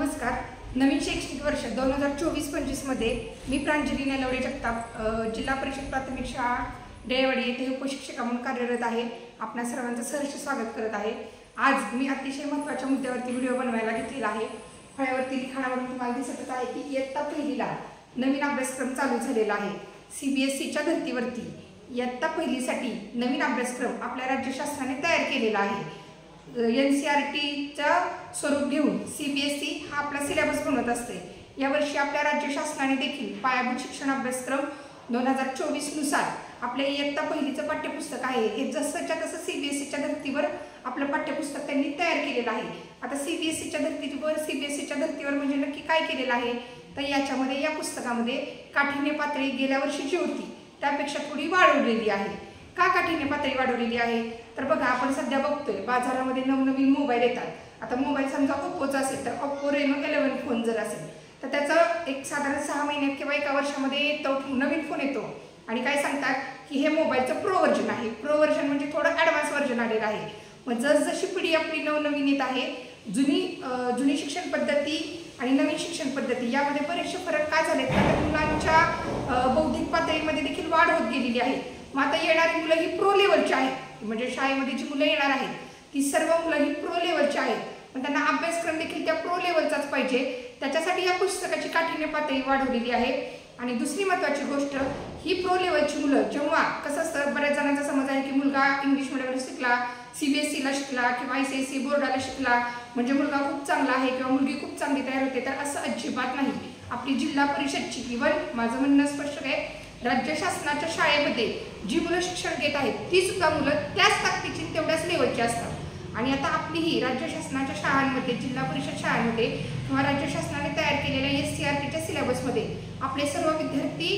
नमस्कार। नवीन शैक्षणिक वर्ष 2024-25 मध्ये मी प्रांजली नलवडे जगताप जिल्हा परिषद प्राथमिक शाळा डेवाडी येथे उपशिक्षिका म्हणून कार्यरत आहे। आपणा सर्वांचं सहर्ष स्वागत करत आहे। आज मी अतिशय महत्त्वाच्या मुद्द्यावरती व्हिडिओ बनवायला घेतलेला आहे। फळ्यावरती लिखाणावरून तुम्हाला दिसतच आहे की इयत्ता पहिलीला नवीन अभ्यासक्रम चालू झालेला आहे। सीबीएसईच्या धर्तीवरती इयत्ता पहिलीसाठी नवीन अभ्यासक्रम आपल्या राज्य शासनाने तयार केलेला आहे। एनसीईआरटीचा स्वरूप घेऊन सीबीएसई हा आपला सिलेबस बनवत असते। यावर्षी आपल्या राज्य शासनाने देखील पायाभूत शिक्षण अभ्यासक्रम 2024 नुसार आपल्या इयत्ता पहिलीचं पाठ्यपुस्तक आहे हे जसंच्या तसं सीबीएसईच्या धर्तीवर आपलं पाठ्यपुस्तक त्यांनी तयार केलेलं आहे। आता सीबीएसईच्या धर्तीवर म्हणजे नक्की काय केलेलं आहे तर याच्यामध्ये या पुस्तकामध्ये काठिण्य पातळी गेल्या वर्षीची होती त्यापेक्षा थोडी वाढवलेली आहे। का काठिण्य पातळी वाढवलेली आहे तर बघा, आपण सध्या बघतोय बाजारामध्ये नवनवीन मोबाईल येतात। आता मोबाईल समजा ओप्पोचा असेल तर ओप्पो रेनो 11 फोन जर असेल तर त्याचं एक साधारण 6 महिन्यात किंवा 1 वर्षामध्ये तो नवीन फोन येतो आणि काय सांगतात की हे मोबाईलचं प्रो व्हर्जन आहे। प्रो व्हर्जन म्हणजे थोडं ॲडव्हान्स व्हर्जन आलेलं आहे। मग जसजशी पिढी आपली नवनवीन येत आहे जुनी शिक्षण पद्धती आणि नवीन शिक्षण पद्धती यामध्ये बरेचसे फरक काय झालेत तर मुलांच्या बौद्धिक पातळीमध्ये देखील वाढ होत गेलेली आहे। मग आता येणारी मुलं ही प्रो लेवलची आहेत, म्हणजे शाळेमध्ये जी मुलं येणार आहेत ती सर्व मुलं ही प्रो लेवलची आहेत, पण त्यांना अभ्यासक्रम देखील त्या प्रो लेवलचाच पाहिजे। त्याच्यासाठी या पुस्तकाची काठिण्य पातळी वाढवलेली आहे। आणि दुसरी महत्त्वाची गोष्ट, ही प्रो लेवलची मुलं जेव्हा कसं असतं, बऱ्याच जणांचा समज आहे की मुलगा इंग्लिश मिडियमला शिकला, सीबीएसईला शिकला किंवा आयसीएसई बोर्डाला शिकला म्हणजे मुलगा खूप चांगला आहे किंवा मुलगी खूप चांगली तयार होते, तर असं अजिबात नाही। आपली जिल्हा परिषदची इव्हन माझं म्हणणं स्पष्ट आहे, राज्य शासनाच्या शाळेमध्ये जी मुलं शिक्षण घेत आहेत ती सुद्धा मुलं त्याच ताकदीची तेवढ्याच लेवलची असतात। आणि आता आपली ही राज्य शासनाच्या शाळांमध्ये, जिल्हा परिषद शाळांमध्ये किंवा राज्य शासनाने तयार केलेल्या एससीईआरटीच्या सिलेबसमध्ये आपले सर्व विद्यार्थी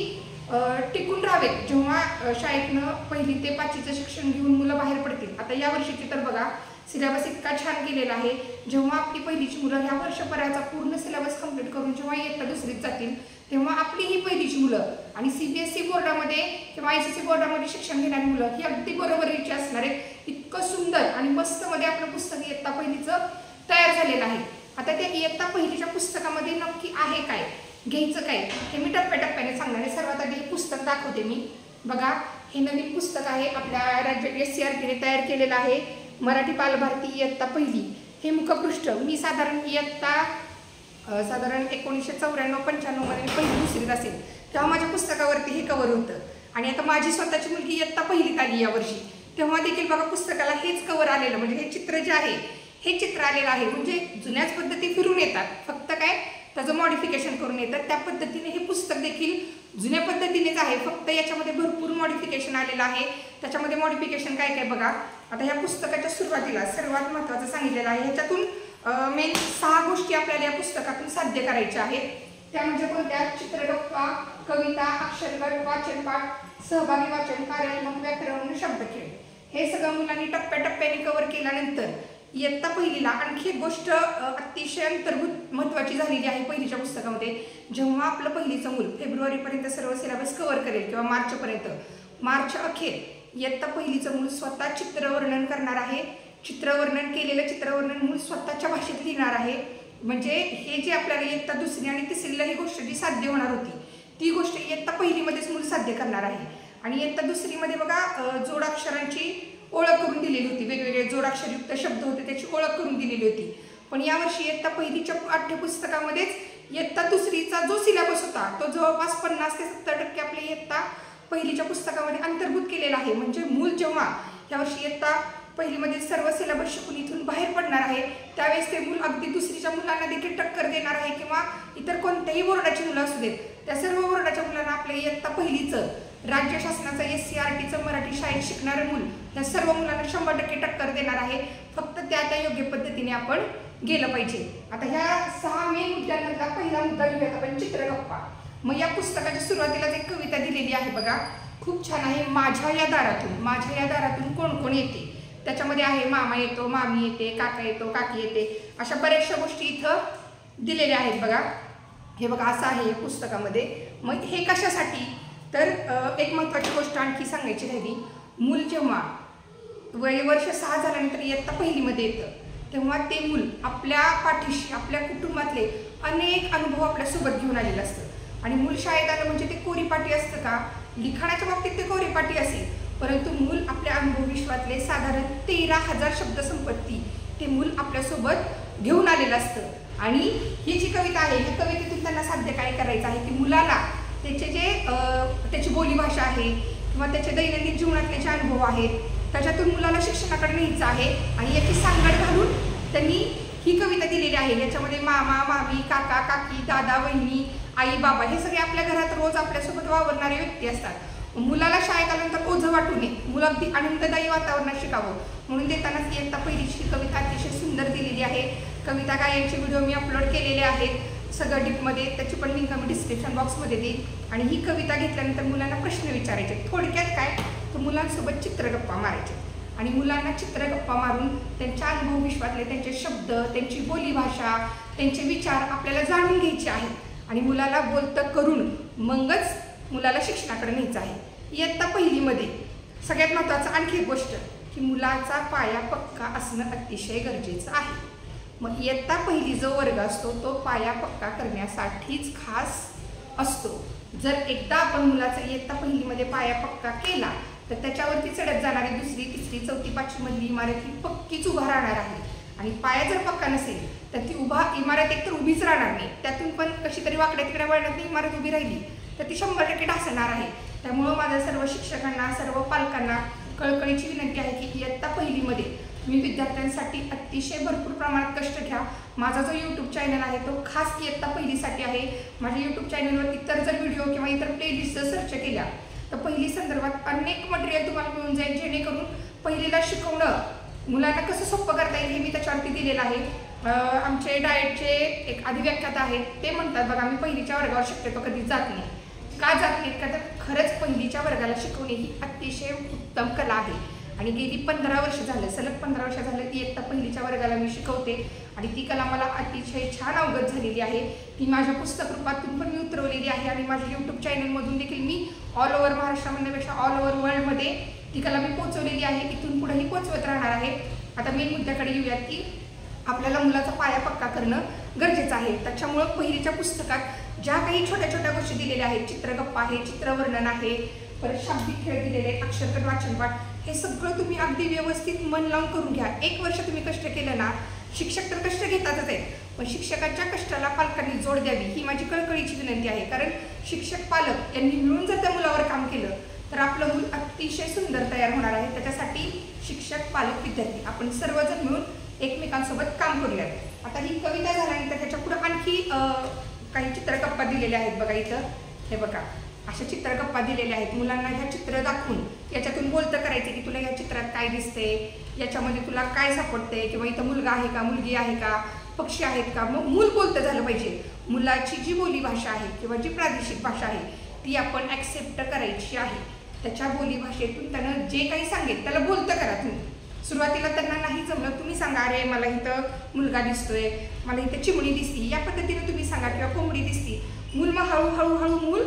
टिकून राहावेत जेव्हा शाळेतनं 1ली ते 5वीचं शिक्षण घेऊन मुलं बाहेर पडतील। आता या वर्षीची तर बघा सिलेबस इतका छान केलेला आहे, जेव्हा आपली पहिलीची मुलं ह्या वर्षभराचा पूर्ण सिलेबस कंप्लीट करून जेव्हा इयत्ता दुसरीत जातील तेव्हा आपली ही पहिलीची मुलं आणि सीबीएसई बोर्डामध्ये किंवा आयसीएसई बोर्डामध्ये शिक्षण घेणारी मुलं ही अगदी बरोबरीची असणार आहेत। इतकं सुंदर आणि मस्त मध्ये आपलं पुस्तक इयत्ता पहिलीचं तयार झालेलं आहे। आता त्या इयत्ता पहिलीच्या पुस्तकामध्ये नक्की आहे काय, घ्यायचं काय हे मी टप्प्याटप्प्याने सांगणार आहे। सर्वात आधी हे पुस्तक दाखवते मी। बघा, हे नवीन पुस्तक आहे, आपल्या राज्य एससीईआरटीने तयार केलेलं आहे। मराठी बालभारती इयत्ता पहिली हे मुखपृष्ठ मी साधारण इयत्ता 1994-95 मध्ये पहिली दुसरीत असेल तेव्हा माझ्या पुस्तकावरती हे कव्हर होतं। आणि आता माझी स्वतःची मुलगी इयत्ता पहिलीत आली यावर्षी, तेव्हा देखील बघा पुस्तकाला हेच कव्हर आलेलं, म्हणजे हे चित्र जे आहे हे चित्र आलेलं आहे। म्हणजे जुन्याच पद्धती फिरून येतात, फक्त काय त्याचं मॉडिफिकेशन करून येतात। त्या पद्धतीने हे पुस्तक देखील जुन्या पद्धतीनेच आहे, फक्त याच्यामध्ये भरपूर मॉडिफिकेशन आलेलं आहे। त्याच्यामध्ये मॉडिफिकेशन काय काय बघा, आता या पुस्तकाच्या सुरुवातीला सर्वात महत्त्वाचं सांगितलेलं आहे। ह्याच्यातून मेन 6 गोष्टी आपल्याला या पुस्तकातून साध्य करायच्या आहेत। त्या म्हणजे कोणत्या, चित्रगप्पा, कविता, अक्षरगट, वाचन पाठ, सहभागी वाचन, कार्यात्मक व्याकरण, शब्दखेळ हे सगळं मुलांनी टप्प्याटप्प्याने कव्हर केल्यानंतर इयत्ता पहिलीला आणखी एक गोष्ट अतिशय अंतर्भूत महत्त्वाची झालेली आहे पहिलीच्या पुस्तकामध्ये। जेव्हा आपलं पहिलीचं मूल फेब्रुवारीपर्यंत सर्व सिलेबस कव्हर करेल किंवा मार्च अखेर इयत्ता पहिलीचं मूल स्वतः चित्रवर्णन करणार आहे। केलेलं चित्रवर्णन मूल स्वतःच्या भाषेत लिहिणार आहे। म्हणजे हे जे आपल्याला इयत्ता दुसरी आणि तिसरीला ही गोष्ट जी साध्य होणार होती ती गोष्ट इयत्ता पहिलीमध्येच मूल साध्य करणार आहे। आणि इयत्ता दुसरीमध्ये बघा जोडाक्षरांची ओळख करून दिलेली होती, वेगवेगळे जोडाक्षरयुक्त शब्द होते त्याची ओळख करून दिलेली होती। पण यावर्षी इयत्ता पहिलीच्या पाठ्यपुस्तकामध्येच इयत्ता दुसरीचा जो सिलेबस होता तो जवळपास 50 ते 70% आपल्या इयत्ता पहिलीच्या पुस्तकामध्ये अंतर्भूत केलेला आहे। म्हणजे मूल जेव्हा यावर्षी इयत्ता पहिलीमध्ये सर्व सिलेबस शिकून इथून बाहेर पडणार आहे त्यावेळेस ते मूल अगदी दुसरीच्या मुलांना देखील टक्कर देणार आहे किंवा इतर कोणत्याही बोर्डाची मुलं असू देत त्या सर्व बोर्डाच्या मुलांना आपल्या इयत्ता पहिलीचं राज्य शासनाचं एससीईआरटीचं मराठी शाळेत शिकणारं मूल त्या सर्व मुलांना 100% टक्कर देणार आहे। फक्त त्या योग्य पद्धतीने आपण गेलं पाहिजे। आता ह्या 6 मेन मुद्द्यांमधला पहिला मुद्दा घेऊयात आपण, चित्रगप्पा। मग या पुस्तकाच्या सुरुवातीलाच एक कविता दिलेली आहे बघा, खूप छान आहे। माझ्या या दारातून कोण कोण येते, त्याच्यामध्ये आहे मामा येतो, मामी येते, काका येतो, काकी येते, अशा बऱ्याचशा गोष्टी इथं दिलेल्या आहेत बघा। हे बघा असं आहे या पुस्तकामध्ये। मग हे कशासाठी तर एक महत्त्वाची गोष्ट आणखी सांगायची राहिली, मूल जेव्हा वर्ष 6 झाल्यानंतर इयत्ता पहिलीमध्ये येतं तेव्हा ते मूल आपल्या पाठीशी आपल्या कुटुंबातले अनेक अनुभव आपल्यासोबत घेऊन आलेलं असतं। आणि मूल शाळेत आलं म्हणजे ते कोरीपाटी असतं का? लिखाणाच्या बाबतीत ते कोरीपाटी असेल, परंतु मूल आपल्या अनुभव विश्वातले साधारण 13,000 शब्दसंपत्ती ते मूल आपल्यासोबत घेऊन आलेलं असतं। आणि ही जी कविता आहे, ह्या कवितेतून त्यांना साध्य काय करायचं आहे की मुलाला त्याची बोलीभाषा आहे किंवा त्याचे दैनंदिन जीवनातले जे अनुभव आहेत त्याच्यातून मुलाला शिक्षणाकडे न्यायचं आहे। आणि याची सांगड घालून त्यांनी ही कविता दिलेली आहे। याच्यामध्ये मामा, मामी, काका, काकी, दादा, वहिनी, आई, बाबा हे सगळे आपल्या घरात रोज आपल्यासोबत वावरणारे व्यक्ती असतात। मुलाला शाळेत आल्यानंतर ओझं वाटू नये, मुलं अगदी आनंददायी वातावरणात शिकावं म्हणून देतानाच इयत्ता पहिलीची कविता अतिशय सुंदर दिलेली आहे। कविता गायनचे व्हिडिओ मी अपलोड केलेले आहेत सगळं डीपमध्ये, त्याची पण लिंक मी डिस्क्रिप्शन बॉक्समध्ये देईन। आणि ही कविता घेतल्यानंतर मुलांना प्रश्न विचारायचे, थोडक्यात काय तर मुलांसोबत चित्रगप्पा मारायचे आणि मुलांना चित्रगप्पा मारून त्यांच्या अनुभव विश्वातले त्यांचे शब्द, त्यांची बोलीभाषा, त्यांचे विचार आपल्याला जाणून घ्यायचे आहेत आणि मुलाला बोलतं करून मगच मुलाला शिक्षणाकडे न्यायचं आहे। इयत्ता पहिलीमध्ये सगळ्यात महत्त्वाचं आणखी एक गोष्ट की मुलाचा पाया पक्का असणं अतिशय गरजेचं आहे। मग इयत्ता पहिली जो वर्ग असतो तो पाया पक्का करण्यासाठीच खास असतो। जर एकदा आपण मुलाचा इयत्ता पहिलीमध्ये पाया पक्का केला तर त्याच्यावरती चढत जाणारी दुसरी, तिसरी, चौथी, पाचवी मधली इमारत ही पक्कीच उभा राहणार आहे। आणि पाया जर पक्का नसेल तर ती इमारत एकतर उभीच राहणार नाही, त्यातून पण कशी तरी वाकड्या तिकड्या वळणात इमारत उभी राहिली तर ती 100% ढासळणार आहे। त्यामुळं माझ्या सर्व शिक्षकांना, सर्व पालकांना कळकळीची विनंती आहे की इयत्ता पहिलीमध्ये तुम्ही विद्यार्थ्यांसाठी अतिशय भरपूर प्रमाणात कष्ट घ्या। माझा जो यूट्यूब चॅनल आहे तो खास इयत्ता पहिलीसाठी आहे। माझ्या यूट्यूब चॅनलवर इतर जर व्हिडिओ किंवा इतर प्लेलिस्ट जर सर्च केल्या तर पहिली संदर्भात अनेक मटेरियल तुम्हाला मिळून जाईल, जेणेकरून पहिलीला शिकवणं मुलांना कसं सोपं करता येईल हे मी त्याच्यावरती दिलेलं आहे। आमचे डाएटचे एक अधिव्याख्यात आहेत, ते म्हणतात बघा मी पहिलीच्या वर्गावर शक्यतो कधी जात नाही, का जात नाहीत का तर खरंच पहिलीच्या वर्गाला शिकवणे ही अतिशय उत्तम कला आहे। आणि गेली 15 वर्ष झालं, सलग 15 वर्ष झालं इयत्ता पहिलीच्या वर्गाला मी शिकवते आणि ती कला मला अतिशय छान अवगत झालेली आहे। ती माझ्या पुस्तक रूपातून पण मी उतरवलेली आहे आणि माझ्या यूट्यूब चॅनलमधून देखील मी ऑल ओव्हर महाराष्ट्रामधल्यापेक्षा ऑल ओव्हर वर्ल्डमध्ये ती कला मी पोहोचवलेली आहे, इथून पुढेही पोहोचवत राहणार आहे। आता मेन मुद्द्याकडे येऊयात की आपल्याला मुलाचा पाया पक्का करणं गरजेचं आहे। त्याच्यामुळं पहिलीच्या पुस्तकात ज्या काही छोट्या छोट्या गोष्टी दिलेल्या आहेत, चित्रगप्पा आहे, चित्रवर्णन आहे, परत शाब्दिक खेळ दिलेले आहेत, अक्षरकट, वाचनपाठ, हे सगळं तुम्ही अगदी व्यवस्थित मन लावून करून घ्या। 1 वर्ष तुम्ही कष्ट केलं ना, शिक्षक तर कष्ट घेतातच आहेत, पण शिक्षकांच्या कष्टाला पालकांनी जोड द्यावी ही माझी कळकळीची विनंती आहे। कारण शिक्षक पालक यांनी मिळून जर त्या मुलावर काम केलं तर आपलं मूल अतिशय सुंदर तयार होणार आहे। त्याच्यासाठी शिक्षक, पालक, विद्यार्थी आपण सर्वजण मिळून एकमेकांसोबत काम करूयात। आता ही कविता झाल्यानंतर त्याच्या पुढे आणखी काही चित्रगप्पा दिलेले आहेत बघा, इथं हे बघा अशा चित्रगप्पा दिलेल्या आहेत। मुलांना ह्या चित्र दाखवून याच्यातून बोलतं करायचं की तुला ह्या चित्रात काय दिसते, याच्यामध्ये तुला काय सापडते, किंवा इथं मुलगा आहे का, मुलगी आहे का, पक्षी आहेत का, मग मूल बोलतं झालं पाहिजे। मुलाची जी बोलीभाषा आहे किंवा जी प्रादेशिक भाषा आहे ती आपण ॲक्सेप्ट करायची आहे। त्याच्या बोलीभाषेतून त्यानं जे काही सांगेल त्याला बोलतं करा तुम्ही। सुरुवातीला त्यांना नाही जमलं तुम्ही सांगा, अरे मला इथं मुलगा दिसतोय, मला इथं चिमणी दिसती, या पद्धतीने तुम्ही सांगा, किंवा कोंबडी दिसती। मूल मग हळूहळू मूल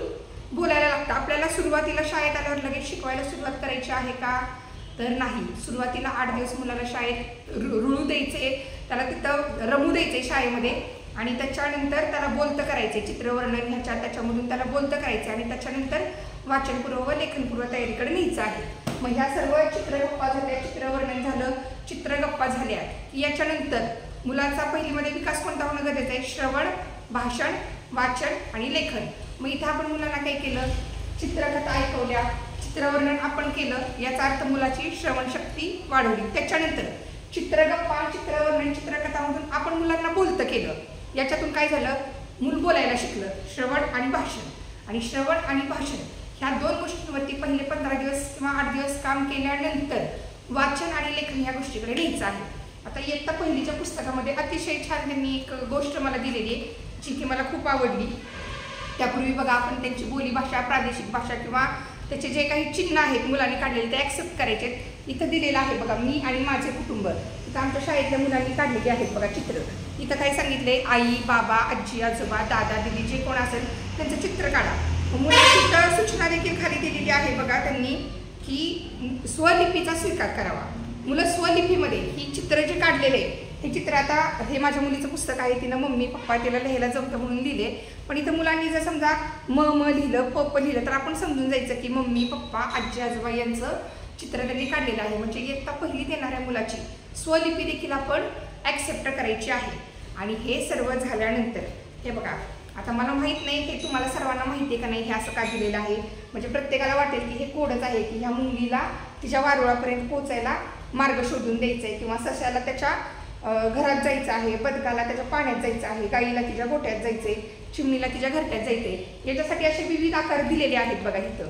बोलायला लागतं। आपल्याला सुरुवातीला शाळेत आल्यावर लगेच शिकवायला सुरुवात करायची आहे का तर नाही। सुरुवातीला 8 दिवस मुलाला शाळेत रुळू द्यायचे, त्याला तिथं रमू द्यायचे शाळेमध्ये आणि त्याच्यानंतर त्याला बोलतं करायचे, चित्रवर्णन त्याच्यामधून त्याला बोलतं करायचे आणि त्याच्यानंतर वाचनपूर्व व लेखनपूर्व तयारीकडे न्यायचं आहे। मग ह्या सर्व चित्रगप्पा झाल्या, चित्रवर्णन झालं, चित्रगप्पा झाल्या, याच्यानंतर मुलांचा पहिलीमध्ये विकास कोणता होणं गरजेचं आहे? श्रवण, भाषण, वाचन आणि लेखन। मग इथं आपण मुलांना काय केलं? चित्रकथा ऐकवल्या, चित्रवर्णन आपण केलं, याचा अर्थ मुलाची श्रवणशक्ती वाढवली। त्याच्यानंतर चित्रगप्पा, चित्रवर्णन, चित्रकथामधून आपण मुलांना बोलतं केलं, याच्यातून काय झालं? मूल बोलायला शिकलं। श्रवण आणि भाषण, आणि श्रवण आणि भाषण ह्या 2 गोष्टींवरती पहिले 15 दिवस किंवा 8 दिवस काम केल्यानंतर वाचन आणि लेखन ह्या गोष्टीकडे न्यायचं आहे। आता इयत्ता पहिलीच्या पुस्तकामध्ये अतिशय छान त्यांनी एक गोष्ट मला दिलेली आहे जी की मला खूप आवडली। त्यापूर्वी बघा आपण त्यांची बोलीभाषा, प्रादेशिक भाषा किंवा त्याचे जे काही चिन्ह आहेत मुलांनी काढलेले ते ॲक्सेप्ट करायचे। इथं दिलेलं आहे बघा, मी आणि माझे कुटुंब। इथं आमच्या शाळेतल्या मुलांनी काढलेली आहेत बघा चित्र। इथं काय सांगितलंय? आई, बाबा, आजी, आजोबा, दादा, दिदी जे कोण असेल त्यांचं चित्र काढा। मुलांची इथं सूचना देखील खाली दिलेली आहे बघा त्यांनी की स्वलिपीचा स्वीकार करावा। मुलं स्वलिपीमध्ये ही चित्र जे काढलेले हे चित्र आता हे माझ्या मुलीचं पुस्तक आहे, तिनं मम्मी पप्पा तिला लिहायला जमतं म्हणून लिहिले. पण इथं मुलांनी जर समजा म लिहिलं प लिहिलं तर आपण समजून जायचं की मम्मी पप्पा आजी आजोबा यांचं चित्र त्यांनी काढलेलं आहे. म्हणजे इयत्ता पहिलीत येणाऱ्या मुलाची स्वलिपी देखील आपण ॲक्सेप्ट करायची आहे. आणि हे सर्व झाल्यानंतर हे बघा, आता मला माहीत नाही हे तुम्हाला सर्वांना माहिती आहे का नाही, हे असं का दिलेलं आहे. म्हणजे प्रत्येकाला वाटेल की हे कोडच आहे की ह्या मुंगीला तिच्या वारुळापर्यंत पोहोचायला मार्ग शोधून द्यायचा आहे, किंवा सश्याला त्याच्या घरात जायचं आहे, बदकाला त्याच्या पाण्यात जायचं आहे, गाईला तिच्या गोठ्यात जायचं आहे, चिमणीला तिच्या घरट्यात जायचं आहे. याच्यासाठी असे विविध आकार दिलेले आहेत बघा इथं.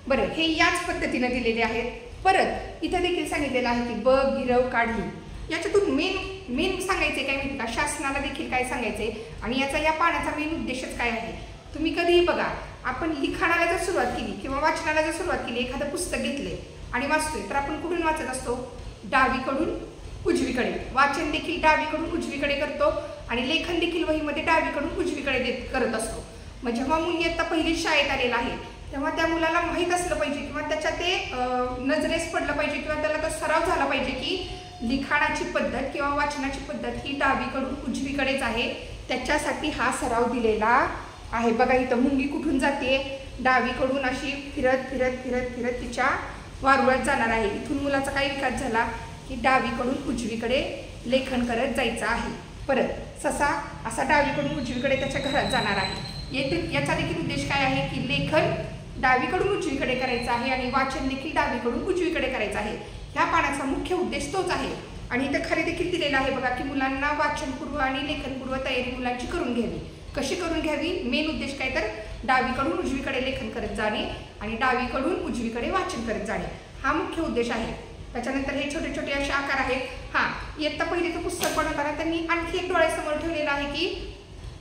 बरं, हे याच पद्धतीनं दिलेले आहेत. परत इथं देखील सांगितलेलं आहे की ब गिरव काढली. याच्यातून मेन सांगायचे काय माहिती का, शासनाला देखील काय सांगायचंय आणि याचा या पानाचा मेन उद्देशच काय आहे. तुम्ही कधीही बघा, आपण लिखाणाला जर सुरुवात केली किंवा वाचनाला जर सुरुवात केली, एखादं पुस्तक घेतले आणि वाचतोय तर आपण कुठून वाचत असतो, डावीकडून उजवीकडे. वाचन देखील डावीकडून उजवीकडे करतो आणि लेखन देखील वहीमध्ये डावीकडून उजवीकडे करत असतो. मग जेव्हा मुलगी आता पहिलीच शाळेत आलेला आहे तेव्हा त्या मुलाला माहीत असलं पाहिजे किंवा त्याच्या ते नजरेस पडलं पाहिजे किंवा त्याला तो सराव झाला पाहिजे की लिखाणाची पद्धत किंवा वाचनाची पद्धत ही डावीकडून उजवीकडेच आहे. त्याच्यासाठी हा सराव दिलेला आहे. बघा इथं मुंगी कुठून जाते, डावीकडून अशी फिरत फिरत फिरत फिरत तिच्या वारुळात जाणार आहे. इथून मुलाचा काय विकास झाला की डावीकडून उजवीकडे लेखन करत जायचं आहे. परत ससा असा डावीकडून उजवीकडे त्याच्या घरात जाणार आहे. याचा देखील उद्देश काय आहे की लेखन डावीकडून उजवीकडे करायचं आहे आणि वाचन देखील डावीकडून उजवीकडे करायचं आहे. ह्या पानाचा मुख्य उद्देश तोच आहे. आणि इथं खाली देखील दिलेलं आहे बघा की मुलांना वाचनपूर्व आणि लेखनपूर्व तयारी मुलांची करून घ्यावी. कशी करून घ्यावी, मेन उद्देश काय तर डावीकडून उजवीकडे लेखन करत जाणे आणि डावीकडून उजवीकडे वाचन करत जाणे, हा मुख्य उद्देश आहे. त्याच्यानंतर हे छोटे छोटे असे आकार आहेत. इयत्ता पहिलीचं पुस्तक बनवताना त्यांनी आणखी एक डोळ्यासमोर ठेवलेलं आहे की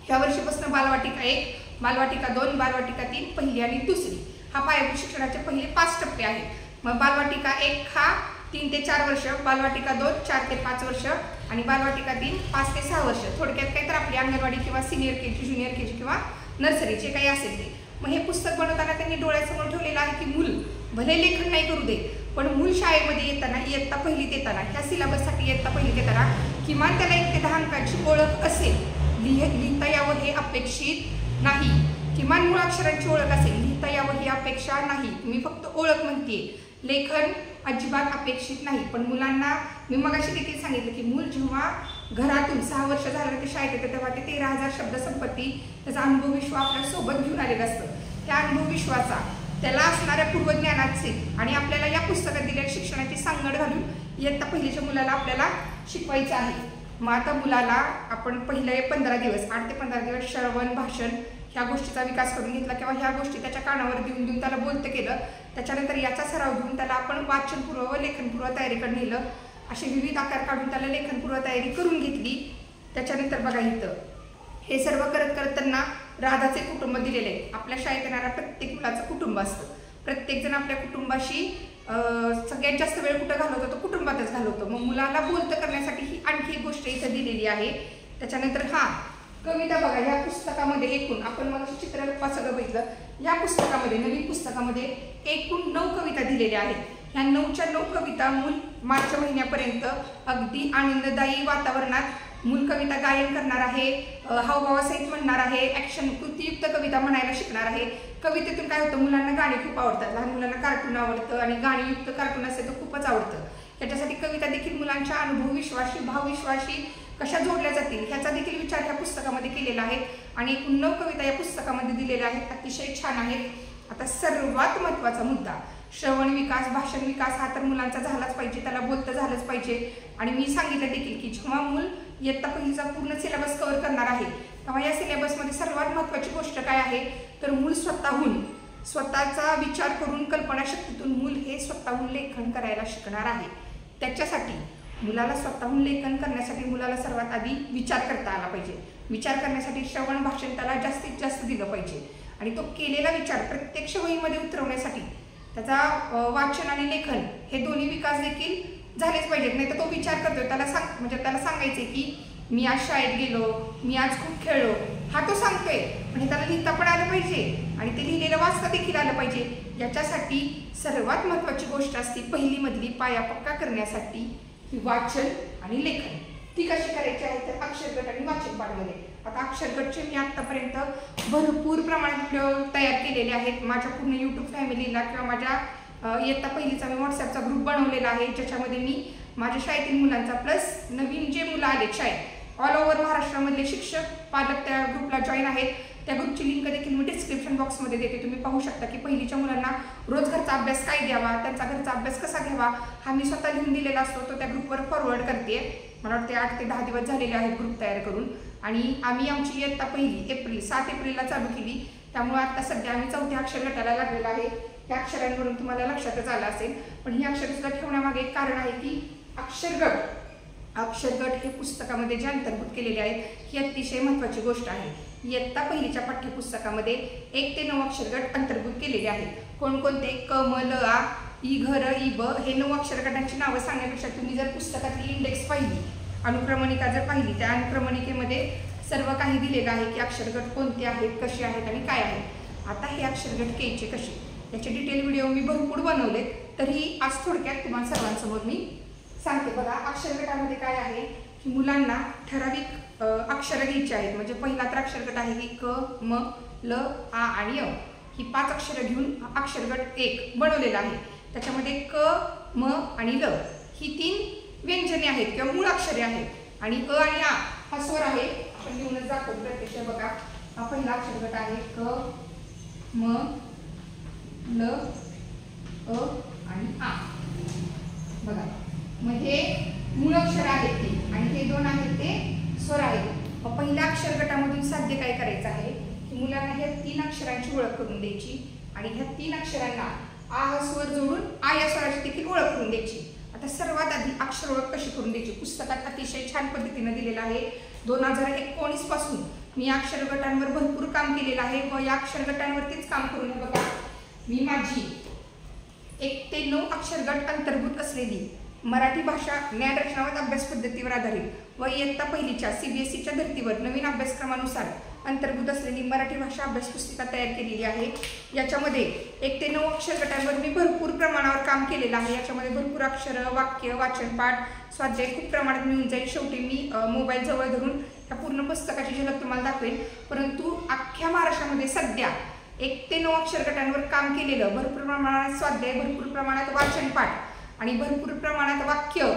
ह्या वर्षीपासून बालवाटिका 1, बालवाटिका 2, बालवाटिका 3 पहिली आणि दुसरी, हा पायाभूत शिक्षणाचे पहिले 5 टप्पे आहेत. मग बालवाटिका 1 हा 3 ते 4 वर्ष, बालवाटिका 2 4 ते 5 वर्ष आणि बालवाटिका 3 5 ते 6 वर्ष. थोडक्यात काय तर आपली अंगणवाडी किंवा सिनियर केजी, ज्युनियर केजी किंवा नर्सरी जे काही असेल ते. मग हे पुस्तक बनवताना त्यांनी डोळ्यासमोर ठेवलेलं आहे की मूल भले लेखन नाही करू दे, पण मूल शाळेमध्ये येताना इयत्ता पहिलीत येताना ह्या सिलेबससाठी इयत्ता पहिलीत येताना किमान त्याला 1 ते 10 अंकाची ओळख असेल, लिहिता यावं हे अपेक्षित नाही. किमान मुळाक्षरांची ओळख असेल, लिहिता यावं ही अपेक्षा नाही. मी फक्त ओळख म्हणते, लेखन अजिबात अपेक्षित नाही. पण मुलांना मी मगाशी देखील सांगितलं की मूल जेव्हा घरातून 6 वर्ष झालं ते शाळेत येतं तेव्हा ते 13,000 शब्द संपत्ती त्याचा अनुभव विश्व आपल्या सोबत घेऊन आलेलं असतं. त्या अनुभव विश्वाचा त्याला असणाऱ्या पूर्वज्ञानाचे आणि आपल्याला या पुस्तकात दिलेल्या शिक्षणाची सांगड घालून इयत्ता पहिलीच्या मुलाला आपल्याला शिकवायचं आहे. मग आता मुलाला आपण पहिले 15 दिवस 8 ते 15 दिवस श्रवण भाषण ह्या गोष्टीचा विकास करून घेतला किंवा ह्या गोष्टी त्याच्या कानावर देऊन त्याला बोलतं केलं. त्याच्यानंतर याचा सराव घेऊन त्याला आपण वाचनपूर्व व लेखनपूर्व तयारीकडे नेलं. असे विविध आकार काढून त्याला लेखनपूर्व तयारी करून घेतली. त्याच्यानंतर बघा इथं हे सर्व करत करत त्यांना राधाचे कुटुंब दिलेले आहे. आपल्या शाळेत येणाऱ्या प्रत्येक मुलाचं कुटुंब असतं. प्रत्येकजण आपल्या कुटुंबाशी सगळ्यात जास्त वेळ कुठं घालवतो, तो कुटुंबातच घालवतो. मग मुलाला बोलतं करण्यासाठी ही आणखी एक गोष्ट इथं दिलेली आहे. त्याच्यानंतर कविता बघा, या पुस्तकामध्ये एकूण आपण मग चित्र सगळं बघितलं. या पुस्तकामध्ये नवीन पुस्तकामध्ये एकूण 9 कविता दिलेल्या आहेत. ह्या 9च्या 9 कविता मूल मार्च महिन्यापर्यंत अगदी आनंददायी वातावरणात मूल कविता गायन करणार आहे, हावभावासहित म्हणणार आहे, ॲक्शन कृतीयुक्त कविता म्हणायला शिकणार आहे. कवितेतून काय होतं, मुलांना गाणी खूप आवडतात. लहान मुलांना कार्टून आवडतं आणि गाणीयुक्त कार्टून असेल तर खूपच आवडतं. त्याच्यासाठी कविता देखील मुलांच्या अनुभव विश्वाशी भावविश्वाशी कशा जोडल्या जातील ह्याचा देखील विचार ह्या पुस्तकामध्ये केलेला आहे. आणि एकूण 9 कविता या पुस्तकामध्ये दिलेल्या आहेत, अतिशय छान आहेत. आता सर्वात महत्त्वाचा मुद्दा, श्रवण विकास भाषण विकास हा तर मुलांचा झालाच पाहिजे, त्याला बोलतं झालंच पाहिजे. आणि मी सांगितलं देखील की जेव्हा मूल इयत्ता पहिलीचा पूर्ण सिलेबस कव्हर करणार आहे तेव्हा या सिलेबसमध्ये सर्वात महत्त्वाची गोष्ट काय आहे तर मूल स्वतःचा विचार करून कल्पनाशक्तीतून मूल हे स्वतःहून लेखन करायला शिकणार आहे. त्याच्यासाठी मुलाला स्वतःहून लेखन करण्यासाठी मुलाला सर्वात आधी विचार करता आला पाहिजे. विचार करण्यासाठी श्रवण भाषण त्याला जास्तीत जास्त दिलं पाहिजे आणि तो केलेला विचार प्रत्यक्ष वहीमध्ये उतरवण्यासाठी त्याचा वाचन आणि लेखन हे दोन्ही विकास देखील झालेच पाहिजेत. नाही तर तो विचार करतोय त्याला त्याला सांगायचे की मी आज शाळेत गेलो, मी आज खूप खेळलो, हा तो सांगतोय म्हणजे त्याला लिहिता पण आलं पाहिजे आणि ते लिहिलेलं वाचता देखील आलं पाहिजे. याच्यासाठी सर्वात महत्त्वाची गोष्ट असते पहिली मधली पाया पक्का करण्यासाठी वाचन आणि लेखन. ती कशी करायची आहे तर अक्षर गट आणि वाचन पाठामध्ये. आता अक्षर गटचे मी आतापर्यंत भरपूर प्रमाणात व्हिडिओ तयार केलेले आहेत. माझ्या पूर्ण यूट्यूब फॅमिलीला किंवा माझ्या इयत्ता पहिलीचा मी व्हॉट्सअपचा ग्रुप बनवलेला आहे, ज्याच्यामध्ये मी माझ्या शाळेतील मुलांचा प्लस नवीन जे मुलं आले शाळेत ऑल ओव्हर महाराष्ट्रामधले शिक्षक पालक त्या ग्रुपला जॉईन आहेत. त्या ग्रुपची लिंक देखील मी डिस्क्रिप्शन बॉक्समध्ये देते. तुम्ही पाहू शकता की पहिलीच्या मुलांना रोज घरचा अभ्यास काय द्यावा, त्यांचा घरचा अभ्यास कसा घ्यावा हा मी स्वतः लिहून दिलेला असतो. तो त्या ग्रुपवर फॉरवर्ड करते. मला वाटते 8 ते 10 दिवस झालेले आहेत ग्रुप तयार करून. आणि आम्ही आमची इयत्ता पहिली 7 एप्रिलला चालू केली. त्यामुळे आता सध्या आम्ही 4थ्या अक्षर गटाला लागलेला आहे. या अक्षरांवरून तुम्हाला लक्षातच आलं असेल. पण ही अक्षर सुद्धा ठेवण्यामागे एक कारण आहे की अक्षर गट हे पुस्तकामध्ये जे अंतर्भूत केलेले आहेत ही अतिशय महत्त्वाची गोष्ट आहे. इयत्ता पहिलीच्या पाठ्यपुस्तकामध्ये 1 ते 9 अक्षर गट अंतर्भूत केलेले आहेत. कोणकोणते? क, म, ल, आ, ई, घ, र, ई, ब हे 9 अक्षर गटांची नावं सांगण्यापेक्षा तुम्ही जर पुस्तकातली इंडेक्स पाहिली, अनुक्रमणिका जर पाहिली, त्या अनुक्रमणिकेमध्ये सर्व काही दिलेलं आहे की अक्षर गट कोणते आहेत, कसे आहेत आणि काय आहेत. आता हे अक्षर गट घ्यायचे कसे याचे डिटेल व्हिडिओ मी भरपूर बनवले, तरी आज थोडक्यात तुम्हाला सर्वांसमोर मी सांगते. बघा, अक्षर गटामध्ये काय आहे की मुलांना ठराविक अक्षरं घ्यायची आहेत. म्हणजे पहिला तर अक्षर गट आहे की क, म, ल, आ आणि य ही 5 अक्षरं घेऊन अक्षर गट 1 बनवलेला आहे. त्याच्यामध्ये क, म आणि ल ही 3 व्यंजने आहेत किंवा मूळ अक्षरे आहेत आणि अ आणि आ हा स्वर आहे. आपण लिहूनच दाखवतो प्रत्यक्ष. बघा, हा पहिला अक्षर गट आहे क, म, ल, अ आणि आ. बघा, मग हे मूळ अक्षर आहेत ते आणि हे 2 आहेत ते स्वर आहेत. पहिल्या अक्षर गटामधून साध्य काय करायचं आहे की मुलांना ह्या 3 अक्षरांची ओळख करून द्यायची आणि ह्या 3 अक्षरांना आ हा स्वर जोडून आ या स्वराची देखील ओळख करून द्यायची. आता सर्वात आधी अक्षर ओळख कशी करून द्यायची पुस्तकात अतिशय छान पद्धतीने दिलेलं आहे. 2019 पासून मी अक्षर गटांवर भरपूर काम केलेलं आहे व या अक्षर गटांवरतीच काम करून बघा मी माझी 1 ते 9 अक्षर गट अंतर्भूत असलेली मराठी भाषा ज्ञानरचनावत अभ्यास पद्धतीवर आधारित व इयत्ता पहिलीच्या CBSEच्या धर्तीवर नवीन अभ्यासक्रमानुसार अंतर्भूत असलेली मराठी भाषा अभ्यास पुस्तिका तयार केलेली आहे. याच्यामध्ये 1 ते 9 अक्षर गटांवर मी भरपूर प्रमाणावर काम केलेलं आहे. याच्यामध्ये भरपूर अक्षरं, वाक्य, वाचनपाठ, स्वाध्याय खूप प्रमाणात मिळून जाईल. शेवटी मी मोबाईल जवळ धरून या पूर्ण पुस्तकाची झलक तुम्हाला दाखवेन. परंतु अख्ख्या महाराष्ट्रामध्ये सध्या 1 ते 9 अक्षर गटांवर काम केलेलं भरपूर प्रमाणात स्वाध्याय, भरपूर प्रमाणात वाचनपाठ आणि भरपूर प्रमाणात वाक्य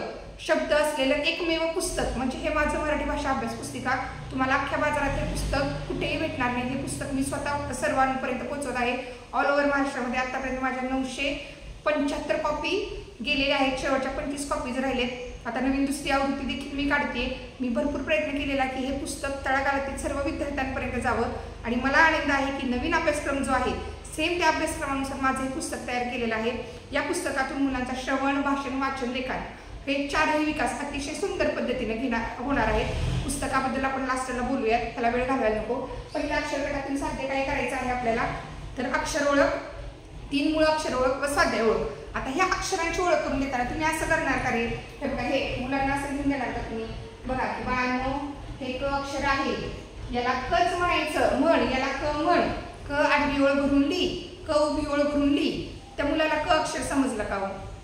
शब्द असलेलं एकमेव पुस्तक म्हणजे हे माझं मराठी भाषा अभ्यास पुस्तिका. तुम्हाला अख्ख्या बाजारात हे पुस्तक कुठेही भेटणार नाही. हे पुस्तक मी स्वतः सर्वांपर्यंत पोहोचवत आहे. ऑल ओव्हर महाराष्ट्रामध्ये आतापर्यंत माझ्या 975 कॉपी गेलेल्या आहेत. शेवटच्या 25 कॉपीज राहिलेत. आता नवीन दुसरी आवृत्ती देखील मी काढते. मी भरपूर प्रयत्न केलेला की हे पुस्तक तळागाळातील सर्व विद्यार्थ्यांपर्यंत जावं आणि मला आनंद आहे की नवीन अभ्यासक्रम जो आहे सेम त्या अभ्यासक्रमानुसार माझं हे पुस्तक तयार केलेलं आहे. या पुस्तकातून मुलांचा श्रवण, भाषण, वाचन, लेखन हे 4ही विकास अतिशय सुंदर पद्धतीने होणार आहेत. पुस्तकाबद्दल आपण लास्टला बोलूयात, त्याला वेळ घालवायला नको. पहिल्या अक्षर गटातून साध्य काय करायचं आहे आपल्याला तर अक्षर ओळख, 3 मूळ अक्षर ओळख व स्वाध्याय ओळख. आता ह्या अक्षरांची ओळख करून देताना तुम्ही असं करणार का रे? हे बघा, हे मुलांना असं घेऊन देणार का तुम्ही? बघा की बाळांनो, हे क अक्षर आहे, याला कच म्हणायचं, म्हण, याला क म्हण. क आडवी ओळ भरून लिही, क उभी ओळ भरून लिही. त्या मुलाला क अक्षर समजलं का?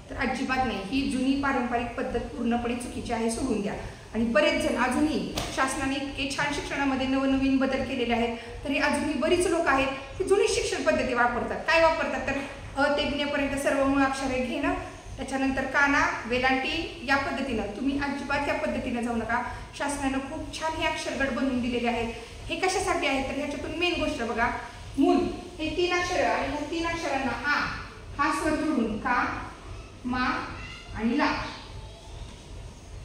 तर अजिबात नाही. ही जुनी पारंपरिक पद्धत पूर्णपणे चुकीची आहे, सोडून द्या. आणि बरेच जण अजूनही शासनाने इतके छान शिक्षणामध्ये नवनवीन बदल केलेले आहेत तरी अजूनही बरीच लोक आहेत की जुनी शिक्षण पद्धती वापरतात. काय वापरतात तर अ ते ज्ञपर्यंत सर्व मूळ अक्षरे घेणं, त्याच्यानंतर काना, वेलांटी या पद्धतीनं. तुम्ही अजिबात या पद्धतीने जाऊ नका. शासनानं खूप छान हे अक्षरगट बनवून दिलेले आहेत. हे कशासाठी आहेत तर ह्याच्यातून मेन गोष्ट बघा, मूल हे 3 अक्षर आणि ह्या 3 अक्षरांना आ हा स्वर जोडून का, मा आणि ला.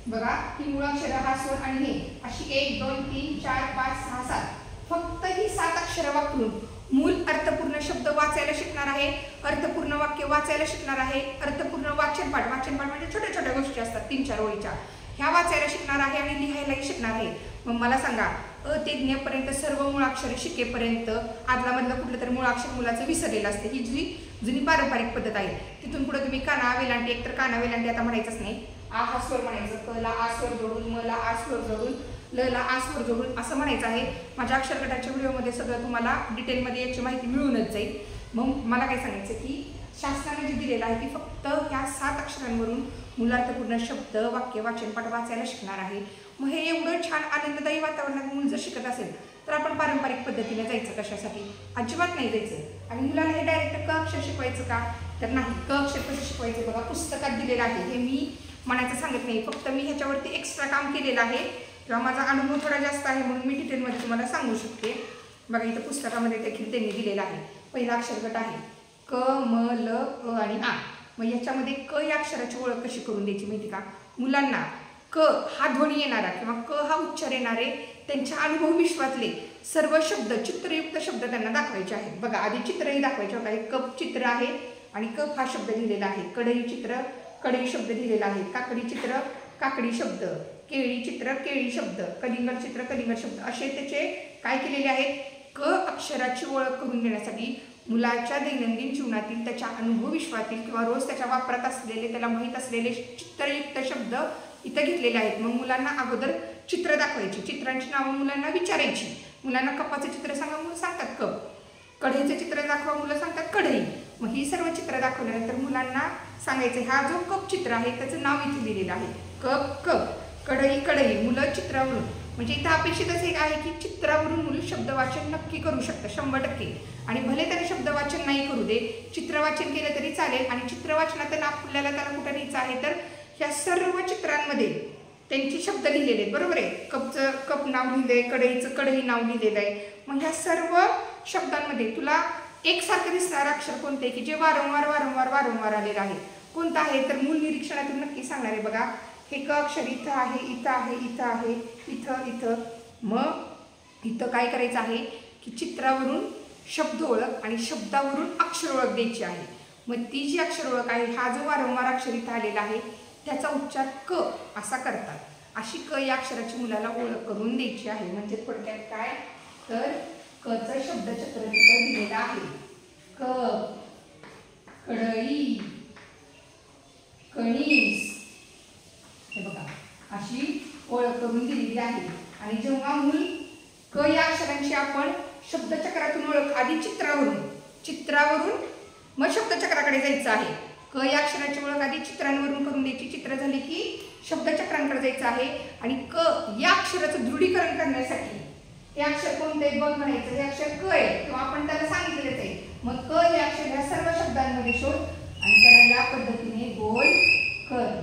बघा, ही मूळ अक्षर, हा स्वर आणि हे अशी 1 2 3 4 5 6 7 फक्त ही 7 अक्षरं वापरून मूल अर्थपूर्ण शब्द वाचायला शिकणार आहे, अर्थपूर्ण वाक्य वाचायला शिकणार आहे, अर्थपूर्ण वाचनपाठ म्हणजे छोट्या छोट्या गोष्टी असतात 3-4 ओळीच्या, ह्या वाचायला शिकणार आहे आणि लिहायलाही शिकणार आहे. मग मला सांगा, अ ते ज्ञपर्यंत सर्व मूळाक्षरे शिकेपर्यंत आदलामधलं कुठलं तर मूळाक्षर मुलाचं विसरलेलं असते. ही जुनी पारंपरिक पद्धत आहे. तिथून पुढे तुम्ही काना वेलांटी, एकतर काना वेलांटी आता म्हणायचंच नाही. आ हा स्वर म्हणायचं, क ला आ स्वर जोडून, म ला आ स्वर जोडून, ल ला आ स्वर जोडून असं म्हणायचं आहे. माझ्या अक्षरगटाच्या व्हिडिओमध्ये सगळं तुम्हाला डिटेलमध्ये याची माहिती मिळूनच जाईल. मग मला काय सांगायचं की शासनाने जे दिलेलं आहे की फक्त ह्या 7 अक्षरांवरून मुलार्थपूर्ण शब्द, वाक्य, वाचनपाठ वाचायला शिकणार आहे. मग हे एवढं छान आनंददायी वातावरणात मूल जर शिकत असेल तर आपण पारंपरिक पद्धतीने जायचं कशासाठी? अजिबात नाही जायचं. आणि मुलाला हे डायरेक्ट क अक्षर शिकवायचं का? तर नाही. क अक्षर कसं शिकवायचं बघा पुस्तकात दिलेलं आहे. हे मी म्हणायचं सांगत नाही, फक्त मी ह्याच्यावरती एक्स्ट्रा काम केलेलं आहे किंवा माझा अनुभव थोडा जास्त आहे म्हणून मी डिटेलमध्ये तुम्हाला सांगू शकते. बघा इथं पुस्तकामध्ये देखील त्यांनी दिलेलं आहे. पहिला अक्षरगट आहे क, म, ल, अ आणि आ. मग याच्यामध्ये क या अक्षराची ओळख कशी करून द्यायची माहिती का? मुलांना क हा ध्वनी येणारा किंवा क हा उच्चार येणारे त्यांच्या अनुभव विश्वातले सर्व शब्द, चित्रयुक्त शब्द त्यांना दाखवायचे आहेत. बघा आधी चित्रही दाखवायचे होता. एक कप चित्र आहे आणि कप हा शब्द लिहिलेला आहे. कढई चित्र, कढई शब्द लिहिलेला आहे. काकडी चित्र, काकडी शब्द. केळी चित्र, केळी शब्द. कलिंगड चित्र, कलिंगड शब्द. असे त्याचे काय केलेले आहेत? क अक्षराची ओळख करून देण्यासाठी मुलाच्या दैनंदिन जीवनातील त्याच्या अनुभव विश्वातील किंवा रोज त्याच्या वापरात असलेले त्याला माहीत असलेले चित्रयुक्त शब्द इथं घेतलेले आहेत. मग मुलांना अगोदर चित्र दाखवायची, चित्रांची नावं मुलांना विचारायची. मुलांना कपाचं चित्र सांगा, मुलं सांगतात कप. कढईचं चित्र दाखवा, मुलं सांगतात कढई. मग ही सर्व चित्र दाखवल्यानंतर मुलांना सांगायचं हा जो कप चित्र आहे त्याचं नाव इथे लिहिलेलं आहे. कप कप, कढई कढई. मुलं चित्रावरून म्हणजे इथं अपेक्षितच एक आहे की चित्रावरून मुलं शब्दवाचन नक्की करू शकतं 100%. आणि भले त्याने शब्दवाचन नाही करू दे, चित्रवाचन केलं तरी चालेल. आणि चित्रवाचनात आपल्याला त्याला कुठं न्यायचं आहे तर ह्या सर्व चित्रांमध्ये त्यांची शब्द लिहिलेले आहेत. बरोबर आहे. कपचं कप नाव लिहिलं आहे, कढईचं कढई नाव लिहिलेलं आहे. मग ह्या सर्व शब्दांमध्ये तुला एकसारखं दिसणारं अक्षर कोणतं आहे की जे वारंवार वारंवार वारंवार आलेलं आहे? कोणतं आहे तर मूल निरीक्षणातून नक्की सांगणार आहे. बघा हे क अक्षर इथं आहे, इथं आहे, इथं आहे, इथं इथं. मग इथं काय करायचं आहे की चित्रावरून शब्द ओळख आणि शब्दावरून अक्षर ओळख द्यायची आहे. मग ती जी अक्षर ओळख आहे, हा जो वारंवार अक्षर इथं आलेला आहे त्याचा उच्चार क असा करतात. अशी क या अक्षराची मुलाला ओळख करून द्यायची आहे. म्हणजे थोडक्यात काय तर कचं शब्दचक्र तिथं दिलेलं आहे. क, कढई, कणीस. हे बघा अशी ओळख करून दिलेली आहे. आणि जेव्हा मूल क या अक्षरांची आपण शब्दचक्रातून ओळख आधी चित्रावरून मग शब्दचक्राकडे जायचं आहे. क या अक्षराची ओळख आधी चित्रांवरून करून द्यायची. चित्र झाली की शब्दचक्रांकडे जायचं आहे. आणि क या अक्षराचं दृढीकरण करण्यासाठी हे अक्षर कोणते बघ म्हणायचं. हे अक्षर क आहे किंवा आपण त्याला सांगितलेलंच आहे. मग क हे अक्षर ह्या सर्व शब्दांमध्ये शोध आणि त्याला या पद्धतीने गोल कर.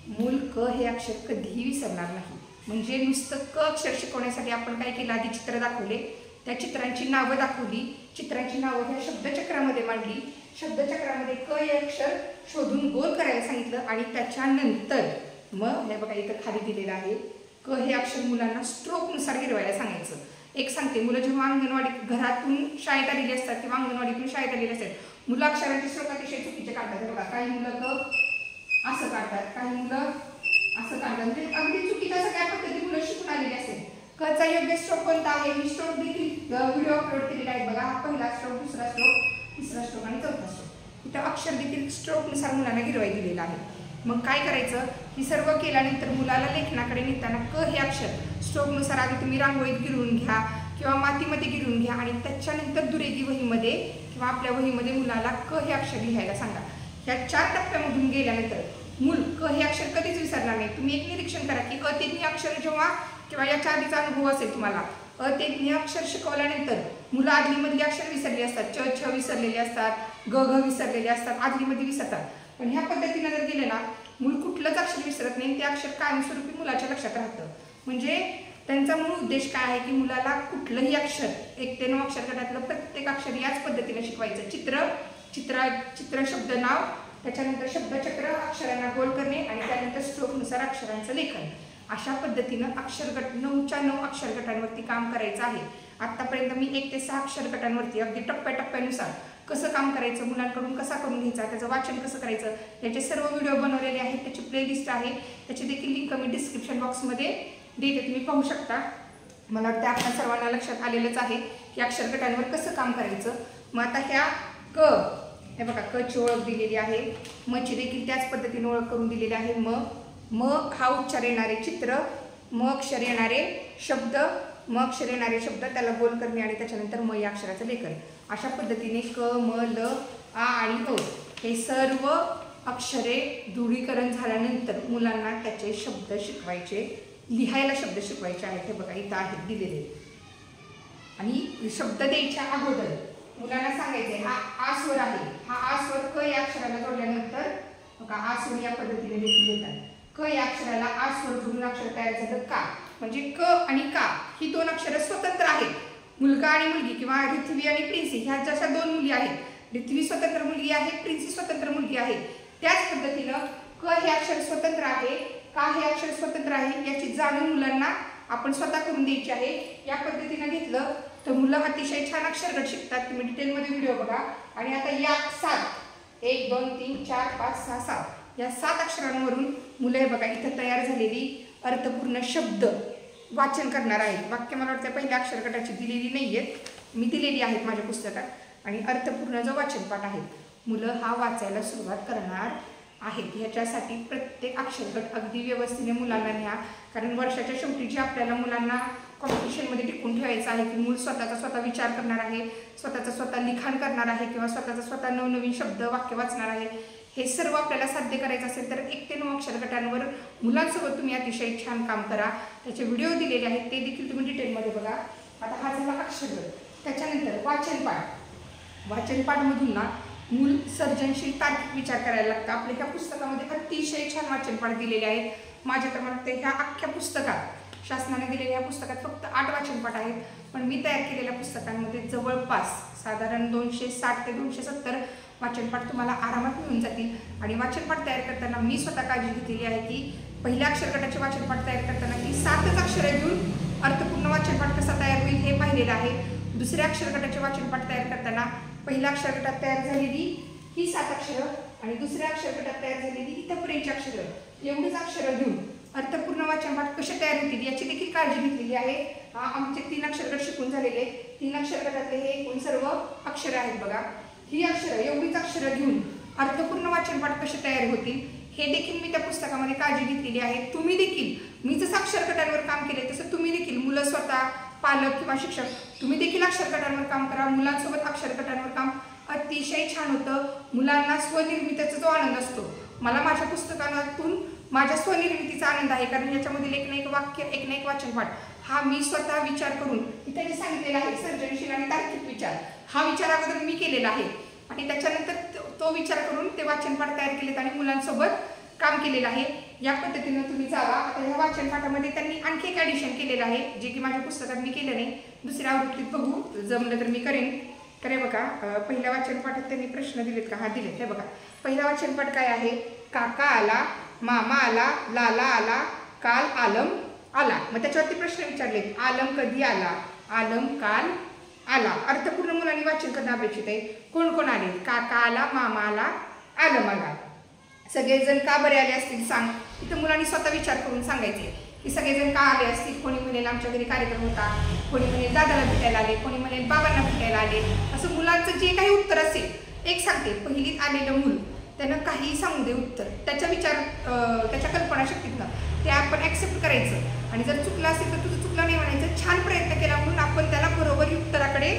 मूल क हे अक्षर कधीही विसरणार नाही. म्हणजे नुसतं क अक्षर शिकवण्यासाठी आपण काय केलं? आधी चित्र दाखवले, त्या चित्रांची नावं दाखवली, चित्रांची नावं ह्या शब्दचक्रामध्ये मांडली. शब्दचक्रामध्ये क हे अक्षर शोधून गोल करायला सांगितलं. आणि त्याच्यानंतर मग हे बघा इथं खाली दिलेलं आहे क हे अक्षर मुलांना स्ट्रोकनुसार गिरवायला सांगायचं. एक सांगते, मुलं जेव्हा अंगणवाडी घरातून शाळेत आलेली असतात किंवा अंगणवाडीतून शाळेत आलेली असतात, मुलं अक्षरांचे स्ट्रोक अतिशय चुकीचे काढतात. बघा काही मुलं क असं काढतात, काही मुलं असं काढतात. म्हणजे अगदी चुकीच्या सगळ्या पद्धती मुलं शिकून आलेली असेल. कचा योग्य स्ट्रोक कोणता आहे? मी स्ट्रोक देखील व्हिडिओ अपलोड केलेला आहे. बघा हा पहिला स्ट्रोक, दुसरा स्ट्रोक, तिसरा स्ट्रोक आणि चौथा स्ट्रोक. इथं अक्षर देखील स्ट्रोकनुसार मुलांना गिरवाई दिलेलं आहे. मग काय करायचं? ही सर्व केल्यानंतर मुलाला लेखनाकडे नेताना क हे अक्षर स्ट्रोकनुसार आधी तुम्ही रांगोळीत गिरवून घ्या किंवा मातीमध्ये गिरवून घ्या. आणि त्याच्यानंतर दुरेगी वहीमध्ये किंवा आपल्या वहीमध्ये मुलाला क हे अक्षर लिहायला सांगा. ह्या 4 टप्प्यामधून गेल्यानंतर मूल क हे अक्षर कधीच विसरणार नाही. तुम्ही एक निरीक्षण करा की अतिज्ञ अक्षर जेव्हा किंवा याच्या आधीचा अनुभव असेल तुम्हाला, अतिज्ञ अक्षर शिकवल्यानंतर मुलं आदलीमधली अक्षर विसरली असतात. च छ विसरलेले असतात, ग घ विसरलेले असतात, आदलीमध्ये विसरतात. पण ह्या पद्धतीनं जर गेलं ना, मूल कुठलंच अक्षर विसरत नाही. ते अक्षर कायमस्वरूपी मुलाच्या लक्षात राहतं. म्हणजे त्यांचा मूळ उद्देश काय आहे की मुलाला कुठलंही अक्षर 1 ते 9 अक्षर गटातलं प्रत्येक अक्षर याच पद्धतीने शिकवायचं. चित्र शब्द नाव, त्याच्यानंतर शब्दचक्र, अक्षरांना गोल करणे आणि त्यानंतर स्ट्रोकनुसार अक्षरांचं लेखन. अशा पद्धतीनं अक्षरगट 9च्या 9 अक्षर गटांवरती काम करायचं आहे. आतापर्यंत मी 1 ते 6 अक्षर गटांवरती अगदी टप्प्याटप्प्यानुसार कसं काम करायचं, मुलांकडून कसा करून घ्यायचा, त्याचं वाचन कसं करायचं, याचे सर्व व्हिडिओ बनवलेले आहेत. त्याची प्लेलिस्ट आहे, त्याची देखील लिंक मी डिस्क्रिप्शन बॉक्समध्ये देते, तुम्ही पाहू शकता. मला वाटतं आपल्या सर्वांना लक्षात आलेलंच आहे की अक्षर गटांवर कसं काम करायचं. मग आता ह्या क हे बघा क ची ओळख दिलेली आहे. म ची देखील त्याच पद्धतीने ओळख करून दिलेली आहे. म हा उच्चार येणारे चित्र, म अक्षर येणारे शब्द, म अक्षर येणारे शब्द त्याला गोल करणे आणि त्याच्यानंतर म या अक्षराचं लेखन. अशा पद्धतीने क म ल आ आणि अ हे सर्व अक्षरे दृढीकरण झाल्यानंतर मुलांना त्याचे शब्द शिकवायचे, लिहायला शब्द शिकवायचे आहेत. हे बघा इथं आहेत दिलेले. आणि शब्द द्यायच्या अगोदर मुलांना सांगायचे हा आ स्वर आहे, हा आ स्वर क या अक्षराला जोडल्यानंतर बघा आ स्वर या पद्धतीने देखील येतात. क या अक्षराला आ स्वर जोडून अक्षर तयार झालं का, म्हणजे क आणि का ही दोन अक्षरं स्वतंत्र आहेत. मुलगा आणि मुलगी किंवा रिथ्वी आणि प्रिन्सी ह्या जशा दोन मुली आहेत, रिथ्वी स्वतंत्र मुलगी आहे, प्रिन्सी स्वतंत्र मुलगी आहे, त्याच पद्धतीनं क हे अक्षर स्वतंत्र आहे, का हे अक्षर स्वतंत्र आहे याची जाणीव मुलांना आपण स्वतः करून द्यायची आहे. या पद्धतीनं घेतलं तर मुलं अतिशय छान अक्षरगट शिकतात. तुम्ही डिटेलमध्ये व्हिडिओ बघा. आणि आता या 7 1 2 3 4 5 6 7 या 7 अक्षरांवरून मुलं हे बघा इथं तयार झालेली अर्थपूर्ण शब्द वाचन करणार आहेत. वाक्य मला वाटतं पहिल्या अक्षरगटाची दिलेली नाही आहेत, मी दिलेली आहेत माझ्या पुस्तकात. आणि अर्थपूर्ण जो वाचनपाठ आहे मुलं हा वाचायला सुरुवात करणार आहेत. ह्याच्यासाठी प्रत्येक अक्षरगट अगदी व्यवस्थित मुलांना न्या, कारण वर्षाच्या शेवटी जे आपल्याला मुलांना कॉम्पिटिशनमध्ये टिकून ठेवायचं आहे की मूल स्वतःचा स्वतः विचार करणार आहे, स्वतःचा स्वतः लिखाण करणार आहे किंवा स्वतःचा स्वतः नवनवीन शब्द वाक्य वाचणार आहे. हे सर्व आपल्याला साध्य करायचं असेल तर 1 ते 9 अक्षरगटांवर मुलांसोबत तुम्ही अतिशय छान काम करा. त्याचे व्हिडिओ दिलेले आहेत, ते देखील तुम्ही डिटेलमध्ये बघा. आता हा झाला अक्षरगट. त्याच्यानंतर वाचनपाठ. वाचनपाठमधून ना मूल सर्जनशील तार्किक विचार करायला लागतं. आपल्या ह्या पुस्तकामध्ये अतिशय छान वाचनपाठ दिलेले आहेत. माझ्या तर मला ह्या अख्ख्या पुस्तकात शासनाने दिलेल्या ह्या पुस्तकात फक्त 8 वाचनपाठ आहेत, पण मी तयार केलेल्या पुस्तकांमध्ये जवळपास साधारण 260 ते 270 वाचनपाठ तुम्हाला आरामात मिळून जातील. आणि वाचनपाठ तयार करताना मी स्वतः काळजी घेतलेली आहे की पहिल्या अक्षरगटाचे वाचनपाठ तयार करताना ती 7च अक्षरे घेऊन अर्थपूर्ण वाचनपाठ कसा तयार होईल हे पाहिलेलं आहे. दुसऱ्या अक्षरगटाचे वाचनपाठ तयार करताना पहिल्या अक्षरगटात तयार झालेली ही 7 अक्षरं आणि दुसऱ्या अक्षरगटात तयार झालेली इथपर्यंतची अक्षरं एवढीच अक्षरं घेऊन अर्थपूर्ण वाचनपाठ कसे तयार होतील याची देखील काळजी घेतलेली आहे. आमचे 3 अक्षरगट शिकून झालेले 3 अक्षरगटातले हे एकूण सर्व अक्षरं आहेत बघा. ही अक्षरं एवढीच अक्षरं घेऊन अर्थपूर्ण वाचनपाठ कसे तयार होतील हे देखील मी त्या पुस्तकामध्ये काळजी घेतलेली आहे. तुम्ही देखील मी जसं अक्षरगटांवर काम केले तसं तुम्ही देखील मुलं स्वतः पालक किंवा शिक्षक तुम्ही देखील अक्षरगटांवर काम करा. मुलांसोबत अक्षरगटांवर काम अतिशय छान होतं. मुलांना स्वनिर्मितीचा जो आनंद असतो, मला माझ्या पुस्तकातून माझ्या स्वनिर्मितीचा आनंद आहे, कारण याच्यामधील एक ना एक वाक्य एक ना एक वाचनपाठ हा मी स्वतः विचार करून इथे जे सांगितलेला आहे सर्जनशील आणि तार्किक विचार, हा विचार अगोदर मी केलेला आहे आणि त्याच्यानंतर तो विचार करून ते वाचनपाठ तयार केलेत आणि मुलांसोबत काम केलेलं आहे. या पद्धतीनं तुम्ही जावा. आता ह्या वाचनपाठामध्ये त्यांनी आणखी एक ॲडिशन केलेलं आहे जे की माझ्या पुस्तकात मी केलं नाही. दुसऱ्या आवृत्तीत बघू, जमलं तर मी करेन. करे बघा, पहिल्या वाचनपाठात त्यांनी प्रश्न दिलेत का? हा दिलेत. हे बघा, पहिला वाचनपाठ काय आहे? काका आला, मामा आला, लाला आला, काल आलम आला. मग त्याच्यावरती प्रश्न विचारलेत. आलम कधी आला? आलम काल आला. अर्थपूर्ण मुलांनी वाचन करणं अपेक्षित आहे. कोण कोण आले? काका आला, मामा आला, आलम आला. सगळेजण का बरे आले असतील सांग. इथं मुलांनी स्वतः विचार करून सांगायचे की सगळेजण का आले असतील. कोणी म्हणेल आमच्या घरी कार्यक्रम होता, कोणी म्हणेल दादाला भेटायला आले, कोणी म्हणेल बाबांना भेटायला आले. असं मुलांचं जे काही उत्तर असेल, एक सांगते, पहिलीत आलेलं मूल त्यानं काहीही सांगू दे उत्तर, त्याच्या विचार त्याच्या कल्पनाशक्तीतनं ते आपण ॲक्सेप्ट करायचं आणि जर चुकलं असेल तर तुझं चुकलं नाही म्हणायचं. छान प्रयत्न केला म्हणून आपण त्याला बरोबर उत्तराकडे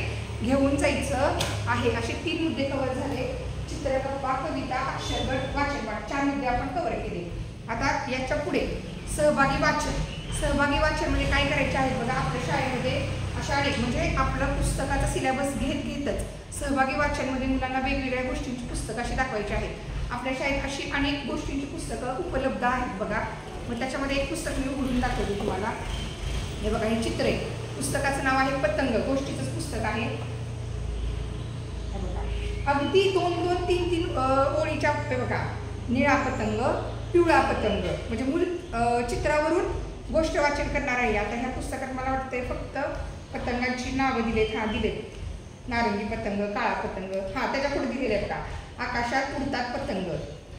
घेऊन जायचं आहे. असे 3 मुद्दे कव्हर झाले. चित्रकप्पा, कविता, अक्षरगट, वाचनपाठ 4 मुद्दे आपण कव्हर केले. आता याच्या पुढे सहभागी वाचन. सहभागी वाचन म्हणजे काय करायचे आहे बघा. आपल्या शाळेमध्ये शाळेत म्हणजे आपलं पुस्तकाचा सिलेबस घेतच सहभागी वाचनमध्ये मुलांना वेगवेगळ्या गोष्टींची पुस्तकं अशी दाखवायची आहेत. आपल्या शाळेत अशी अनेक गोष्टींची पुस्तकं उपलब्ध आहेत बघा. मग त्याच्यामध्ये एक पुस्तक मी उघडून दाखवते तुम्हाला. हे बघा, हे चित्र आहे. पुस्तकाचं नाव आहे पतंग. गोष्टीचंच पुस्तक आहे. अगदी 2-2-3-3 ओळीच्या बघा. निळा पतंग, पिवळा पतंग, म्हणजे मूल चित्रावरून गोष्ट वाचन करणार आहे. आता ह्या पुस्तकात मला वाटतंय फक्त पतंगांची नावं दिलेत. हा दिलेत. नारंगी पतंग, काळा पतंग. हा त्याच्या पुढे दिलेले आहेत का? आकाशात उडतात पतंग.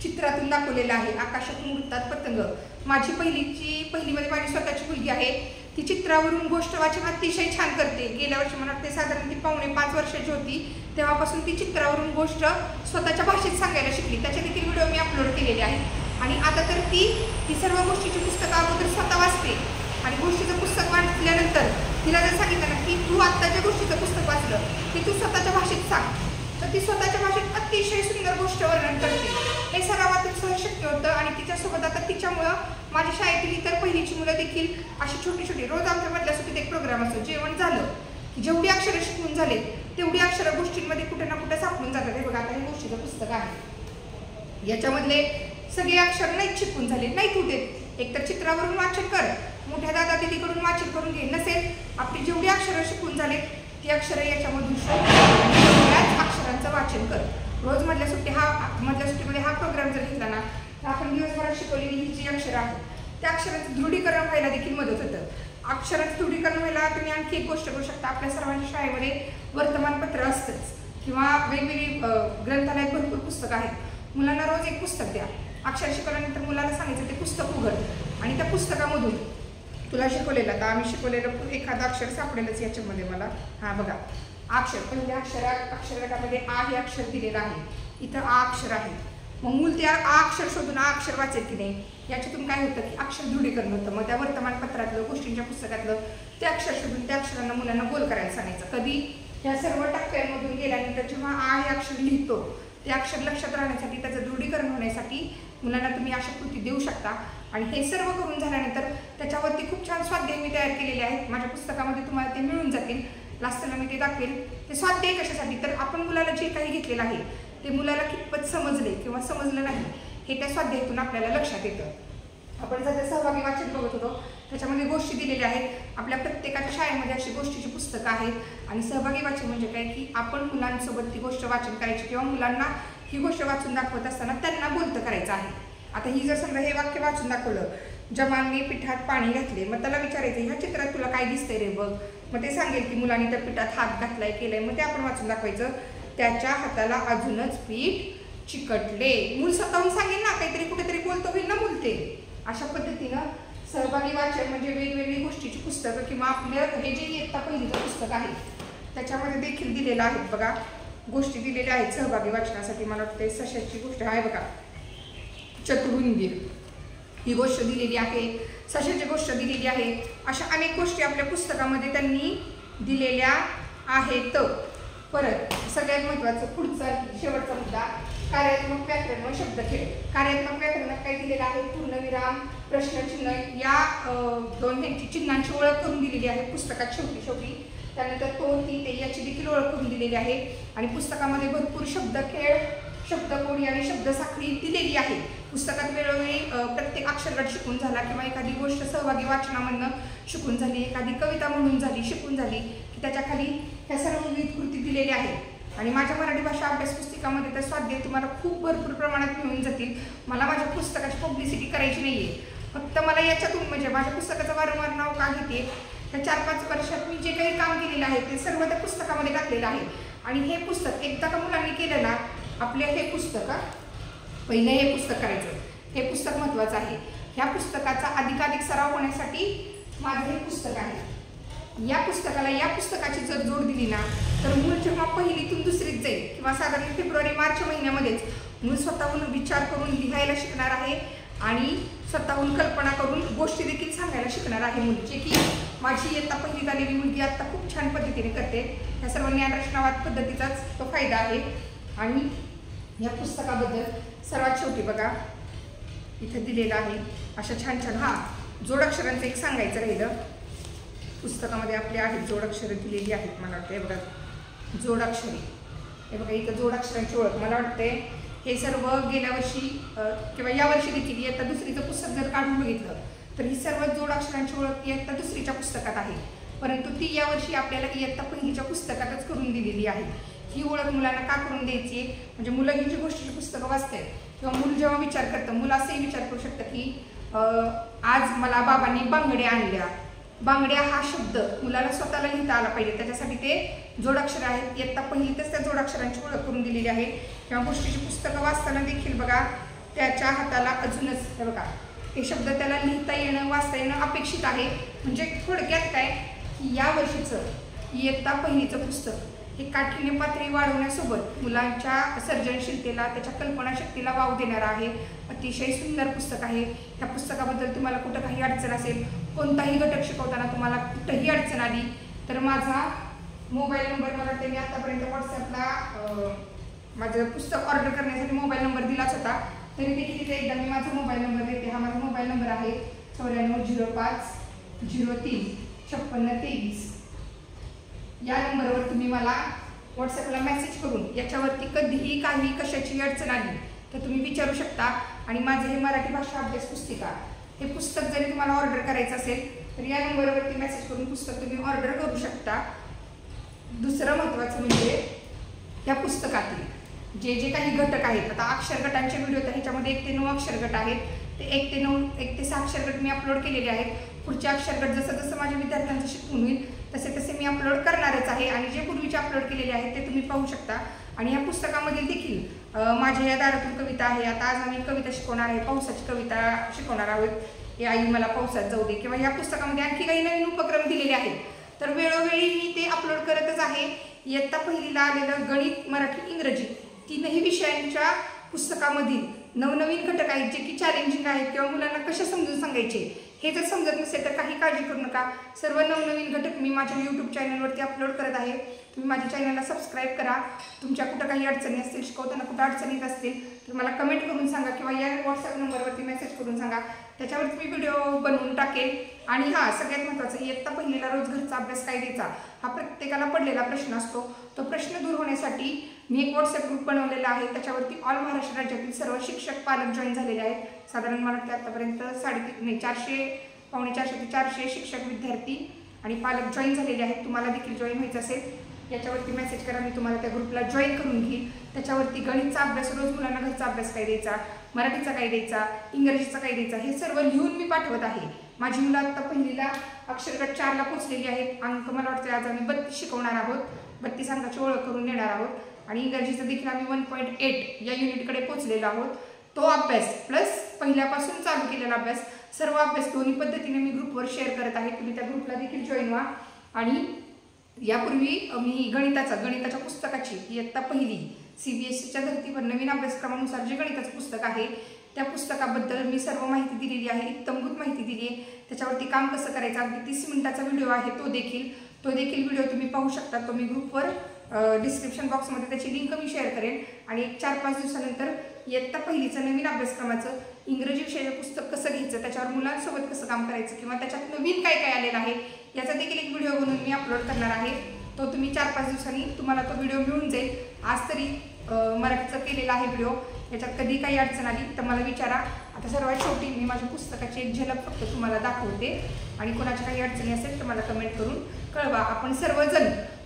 चित्रातून दाखवलेलं आहे आकाशातून उडतात पतंग. माझी पहिलीमध्ये माझी स्वतःची मुलगी आहे. ती चित्रावरून गोष्ट वाचन अतिशय छान करते. गेल्या वर्षी मला वाटते साधारण ती 4.5 वर्षाची होती, तेव्हापासून ती चित्रावरून गोष्ट स्वतःच्या भाषेत सांगायला शिकली. त्याचे देखील व्हिडिओ मी अपलोड केलेले आहे. आणि आता तर ती सर्व गोष्टीची पुस्तकं अगोदर स्वतः वाचते आणि गोष्टीचं पुस्तक वाचल्यानंतर तिला जर सांगितलं ना की तू आत्ताच्या गोष्टीचं पुस्तक वाचलं की तू स्वतःच्या भाषेत सांग, तर ती स्वतःच्या भाषेत अतिशय सुंदर गोष्ट वर्णन करते. हे सरावातून सहज शक्य होतं आणि तिच्यासोबत आता तिच्यामुळं माझ्या शाळेतील इतर पहिलीची मुलं देखील अशी छोटी छोटी रोज आमच्या मधल्या सुट्टीत एक प्रोग्राम असतो. जेवण झालं की जेवढी अक्षरं शिकून झाले तेवढी अक्षरं गोष्टींमध्ये कुठे ना कुठे सापडून जातात. हे बघा, आता हे गोष्टीचं पुस्तक आहे. याच्यामधले सगळे अक्षर नाहीत शिकून झाले, नाहीत होते. एकतर चित्रावरून वाचन कर, मोठ्या दादा दिदीकडून वाचन करून घे. नसेल आपली जेवढी अक्षरं शिकून झाले ती अक्षरं याच्यामधून त्याच अक्षरांचं वाचन कर. रोज मधल्या सुट्टीमध्ये हा प्रोग्राम जर घेतला ना तर आपण दिवसभरात शिकवलेली ही जी अक्षरं आहेत त्या अक्षरांचं दृढीकरण व्हायला देखील मदत होतं. अक्षरांचं दृढीकरण व्हायला तुम्ही आणखी एक गोष्ट करू शकता. आपल्या सर्वांच्या शाळेमध्ये वर्तमानपत्र असतंच किंवा वेगवेगळी ग्रंथालयात भरपूर पुस्तकं आहेत. मुलांना रोज एक पुस्तक द्या. अक्षर शिकवल्यानंतर मुलाला सांगायचं ते पुस्तक उघड आणि त्या पुस्तकामधून तुला शिकवलेलं, आता आम्ही शिकवलेलं एखादं अक्षर सापडेलच याच्यामध्ये मला. हा बघा, अक्षर पहिल्या अक्षर आ हे अक्षर दिलेलं आहे. इथं आ अक्षर आहे. मग मूल त्या आ अक्षर शोधून आ अक्षर वाचेल की नाही याच्यातून काय होतं की अक्षर दृढीकरण होतं. मग त्या वर्तमानपत्रातलं गोष्टींच्या पुस्तकातलं ते अक्षर शोधून त्या अक्षरांना मुलांना गोल करायला सांगायचं. कधी ह्या सर्व टप्प्यांमधून गेल्यानंतर जेव्हा आ हे अक्षर लिहितो ते अक्षर लक्षात राहण्यासाठी, त्याचं दृढीकरण होण्यासाठी मुलांना तुम्ही अशा कृती देऊ शकता. आणि हे सर्व करून झाल्यानंतर त्याच्यावरती खूप छान स्वाध्याय मी तयार केलेले आहेत. माझ्या पुस्तकामध्ये तुम्हाला ते मिळून जातील. लास्टला मी ते दाखवेल. ते स्वाध्याय कशासाठी, तर आपण मुलाला जे काही घेतलेलं आहे ते मुलाला कितपत समजले किंवा समजलं नाही हे त्या स्वाध्यायातून आपल्याला लक्षात येतं. आपण सध्या सहभागी वाचन बघत होतो, त्याच्यामध्ये गोष्टी दिलेल्या आहेत. आपल्या प्रत्येकाच्या शाळेमध्ये अशी गोष्टीची पुस्तकं आहेत आणि सहभागी वाचन म्हणजे काय की आपण मुलांसोबत ती गोष्ट वाचन करायची किंवा मुलांना ही गोष्ट वाचून दाखवत असताना त्यांना बोलतं करायचं आहे. आता ही जर समजा हे वाक्य वाचून दाखवलं, जमालने पिठात पाणी घातले, मग त्याला विचारायचं ह्या चित्रात तुला काय दिसतंय रे बघ. मग ते सांगेल की मुलांनी त्या पिठात हात घातलाय केलाय. मग ते आपण वाचून दाखवायचं. त्याच्या हाताला अजूनच पीठ चिकटले. मूल स्वतःहून सांगेल ना, काहीतरी कुठेतरी बोलतो होईल ना मूल. ते अशा पद्धतीनं सहभागी वाचन म्हणजे वेगवेगळी गोष्टीची पुस्तकं किंवा आपलं हे जे इयत्ता पहिलीचं पुस्तक आहे त्याच्यामध्ये देखील दिलेलं आहे. बघा, गोष्टी दिलेल्या आहेत सहभागी वाचनासाठी. मला वाटतं सशाची गोष्ट आहे बघा, चतुरुंगीर ही गोष्ट दिलेली आहे, सशाची गोष्ट दिलेली आहे. अशा अनेक गोष्टी आपल्या पुस्तकामध्ये त्यांनी दिलेल्या आहेत. परत सगळ्यात महत्त्वाचं पुढचा शेवटचा मुद्दा, कार्यात्मक व्याकरण व शब्दखेळ. कार्यात्मक व्याकरणात काय दिलेलं आहे, पूर्णविराम, प्रश्नचिन्ह या दोन ह्यांची चिन्हांची ओळख करून दिलेली आहे पुस्तकात शेवटी. त्यानंतर तो, ती, ते याची देखील ओळख करून दिलेली आहे. आणि पुस्तकामध्ये भरपूर शब्दखेळ, शब्दकोडी आणि शब्दसाखळी दिलेली आहे. पुस्तकात वेळोवेळी प्रत्येक अक्षरगट शिकून झाला किंवा एखादी गोष्ट सहभागी वाचनामधनं शिकून झाली, एखादी कविता म्हणून झाली, शिकून झाली की त्याच्या खाली ह्या सर्व विविध कृती दिलेल्या आहेत. आणि माझ्या मराठी भाषा अभ्यास पुस्तिकामध्ये तर स्वाध्याय तुम्हाला खूप भरपूर प्रमाणात मिळून जातील. मला माझ्या पुस्तकाची पब्लिसिटी करायची नाही आहे, फक्त मला याच्यातून म्हणजे माझ्या पुस्तकाचं वारंवार नाव का घेते, त्या 4-5 वर्षात मी जे काही काम केलेलं आहे ते सर्व त्या पुस्तकामध्ये टाकलेलं आहे. आणि हे पुस्तक एकदा का मुलांनी केलं ना, आपले हे पुस्तक पहिलं हे पुस्तक करायचं. हे पुस्तक महत्त्वाचं आहे. ह्या पुस्तकाचा अधिकाधिक सराव होण्यासाठी माझं हे पुस्तक आहे. या पुस्तकाची जर जोड दिली ना तर मूल जेव्हा पहिलीतून दुसरीत जाईल किंवा साधारण फेब्रुवारी-मार्च महिन्यामध्येच मूल स्वतःहून विचार करून लिहायला शिकणार आहे आणि स्वतःहून कल्पना करून गोष्टी देखील सांगायला शिकणार आहे मूल. जे की माझी इयत्ता पहिली झालेली मुलगी आत्ता खूप छान पद्धतीने करते. ह्या सर्व ज्ञानरचनावाद पद्धतीचाच तो फायदा आहे. आणि या पुस्तकाबद्दल सर्वात शेवटी बघा इथे दिलेलं आहे अशा छान जोडाक्षरांचं एक सांगायचं राहिलं. पुस्तकामध्ये आपले आहेत जोडाक्षरे दिलेली आहेत. मला वाटतं हे बघा जोडाक्षरे, हे बघा इथं जोडाक्षरांची ओळख. मला वाटते हे सर्व गेल्या वर्षी किंवा यावर्षी देखील इयत्ता दुसरीचं पुस्तक जर काढून बघितलं तर ही सर्व जोडाक्षरांची ओळख इयत्ता दुसरीच्या पुस्तकात आहे, परंतु ती यावर्षी आपल्याला इयत्ता पहिलीच्या पुस्तकातच करून दिलेली आहे. ही ओळख मुलांना का करून द्यायची म्हणजे मुलं ही जी गोष्टीची पुस्तकं वाचतात किंवा मूल जेव्हा विचार करतं, मुलं असेही विचार करू शकतं की आज मला बाबांनी बांगड्या आणल्या. बांगड्या हा शब्द मुलाला स्वतःला लिहिता आला पाहिजे, त्याच्यासाठी ते जोडाक्षर आहेत. इयत्ता पहिलीतच त्या जोडाक्षरांची ओळख करून दिलेली आहे. किंवा गोष्टीची पुस्तकं वाचताना देखील बघा त्याच्या हाताला अजूनच हे बघा हे शब्द त्याला लिहिता येणं वाचता येणं अपेक्षित आहे. म्हणजे थोडक्यात काय की या वर्षीचं इयत्ता पहिलीचं पुस्तक हे काठीण्य पातळी वाढवण्यासोबत मुलांच्या सर्जनशीलतेला, त्याच्या कल्पनाशक्तीला वाव देणारं आहे. अतिशय सुंदर पुस्तक आहे. त्या पुस्तकाबद्दल तुम्हाला कुठं काही अडचण असेल, कोणताही घटक शिकवताना तुम्हाला कुठंही अडचण आली तर माझा मोबाईल नंबर मला वाटतं मी आतापर्यंत व्हॉट्सॲपला माझं पुस्तक ऑर्डर करण्यासाठी मोबाईल नंबर दिलाच होता, तरी देखील इथे एकदा मी माझा मोबाईल नंबर देते. हा माझा मोबाईल नंबर आहे 9405035623. या नंबरवर तुम्ही मला व्हॉट्सअपला मेसेज करून याच्यावरती कधीही काही कशाची अडचण आली तर तुम्ही विचारू शकता. आणि माझे हे मराठी भाषा अभ्यास पुस्तिका हे पुस्तक जरी तुम्हाला ऑर्डर करायचं असेल तर या नंबरवरती मेसेज करून पुस्तक तुम्ही ऑर्डर करू शकता. दुसरं महत्त्वाचं म्हणजे या पुस्तकातील जे जे काही घटक आहेत, आता अक्षर गटांचे व्हिडिओ तर ह्याच्यामध्ये 1 ते 9 अक्षर गट आहेत, ते 1 ते 9 1 ते 6 अक्षर गट मी अपलोड केलेले आहेत. पुढचे अक्षर गट जसं जसं माझ्या विद्यार्थ्यांचं शिकवून होईल तसे तसे मी अपलोड करणारच आहे. आणि जे पूर्वीचे अपलोड केलेले आहेत ते तुम्ही पाहू शकता. आणि या पुस्तकामध्ये देखील माझ्या या दारातून कविता आहे. आता आज आम्ही कविता शिकवणार आहे, पावसाची कविता शिकवणार आहोत. हे आई मला पावसात जाऊ दे, किंवा या पुस्तकामध्ये आणखी काही नवीन उपक्रम दिलेले आहेत. तर वेळोवेळी मी ते अपलोड करतच आहे. इयत्ता पहिलीला आलेलं गणित, मराठी, इंग्रजी तीनही विषयांच्या पुस्तकामधील नवनवीन घटक आहेत जे की चॅलेंजिंग आहेत, किंवा मुलांना कसे समजून सांगायचे हे जर समजत नसेल तर काही काळजी करू नका. सर्व नवनवीन घटक मी माझ्या यूट्यूब चॅनलवरती अपलोड करत आहे. तुम्ही माझ्या चॅनलला सबस्क्राईब करा. तुमच्या कुठं काही अडचणी असतील, शिकवताना कुठं अडचणी असतील तर मला कमेंट करून सांगा, किंवा या व्हॉट्सअप नंबरवरती मेसेज करून सांगा. त्याच्यावरती मी व्हिडिओ बनवून टाकेल. आणि सगळ्यात महत्त्वाचं, इयत्ता पहिलीला रोज घरचा अभ्यास काय द्यायचा हा प्रत्येकाला पडलेला प्रश्न असतो. तो प्रश्न दूर होण्यासाठी मी एक व्हॉट्सअप ग्रुप बनवलेला आहे. त्याच्यावरती ऑल महाराष्ट्र राज्यातील सर्व शिक्षक, पालक जॉईन झालेले आहेत. साधारण मला वाटतं आतापर्यंत 450 ते 400 शिक्षक, विद्यार्थी आणि पालक जॉईन झालेले आहेत. तुम्हाला देखील जॉईन व्हायचं असेल याच्यावरती मेसेज करा, मी तुम्हाला त्या ग्रुपला जॉईन करून घेईन. त्याच्यावरती गणितचा अभ्यास, रोज मुलांना घरचा अभ्यास काय द्यायचा, मराठीचा काय द्यायचा, इंग्रजीचा काय द्यायचा हे सर्व लिहून मी पाठवत आहे. माझी मुलं आत्ता पहिलीला अक्षरगट 4ला पोहोचलेली आहेत. अंक मला वाटतं आज आम्ही 32 शिकवणार आहोत, 32 अंकाची ओळख करून देणार आहोत. आणि इंग्रजीचं देखील आम्ही 1.8 या युनिटकडे पोहोचलेलो आहोत. तो अभ्यास प्लस पहिल्यापासून चालू केलेला अभ्यास, सर्व अभ्यास दोन्ही पद्धतीने मी ग्रुपवर शेअर करत आहे. तुम्ही त्या ग्रुपला देखील जॉईन व्हा. आणि यापूर्वी मी गणिताच्या पुस्तकाची इयत्ता पहिली CBSEच्या धर्तीवर नवीन अभ्यासक्रमानुसार जे गणिताचं पुस्तक आहे त्या पुस्तकाबद्दल मी सर्व माहिती दिलेली आहे, इत्तमभूत माहिती दिली आहे. त्याच्यावरती काम कसं करायचं, अगदी 30 मिनिटाचा व्हिडिओ आहे तो देखील व्हिडिओ तुम्ही पाहू शकता. तो मी ग्रुपवर डिस्क्रिप्शन बॉक्समध्ये त्याची लिंक मी शेअर करेन. आणि 4-5 दिवसानंतर इयत्ता पहिलीचं नवीन अभ्यासक्रमाचं इंग्रजी विषयाचं पुस्तक कसं घ्यायचं, त्याच्यावर मुलांसोबत कसं काम करायचं, किंवा त्याच्यात नवीन काय काय आलेलं आहे याचा देखील एक व्हिडिओ बनवून मी अपलोड करणार आहे. तो तुम्ही 4-5 दिवसांनी तुम्हाला तो व्हिडिओ मिळून जाईल. आज तरी मराठीचा केलेला आहे व्हिडिओ. याच्यात कधी काही अडचण आली तर मला विचारा. आता सर्वात शेवटी मी माझ्या पुस्तकाची एक झलक फक्त तुम्हाला दाखवते. आणि कोणाच्या काही अडचणी असेल तर मला कमेंट करून कळवा. आपण सर्वजण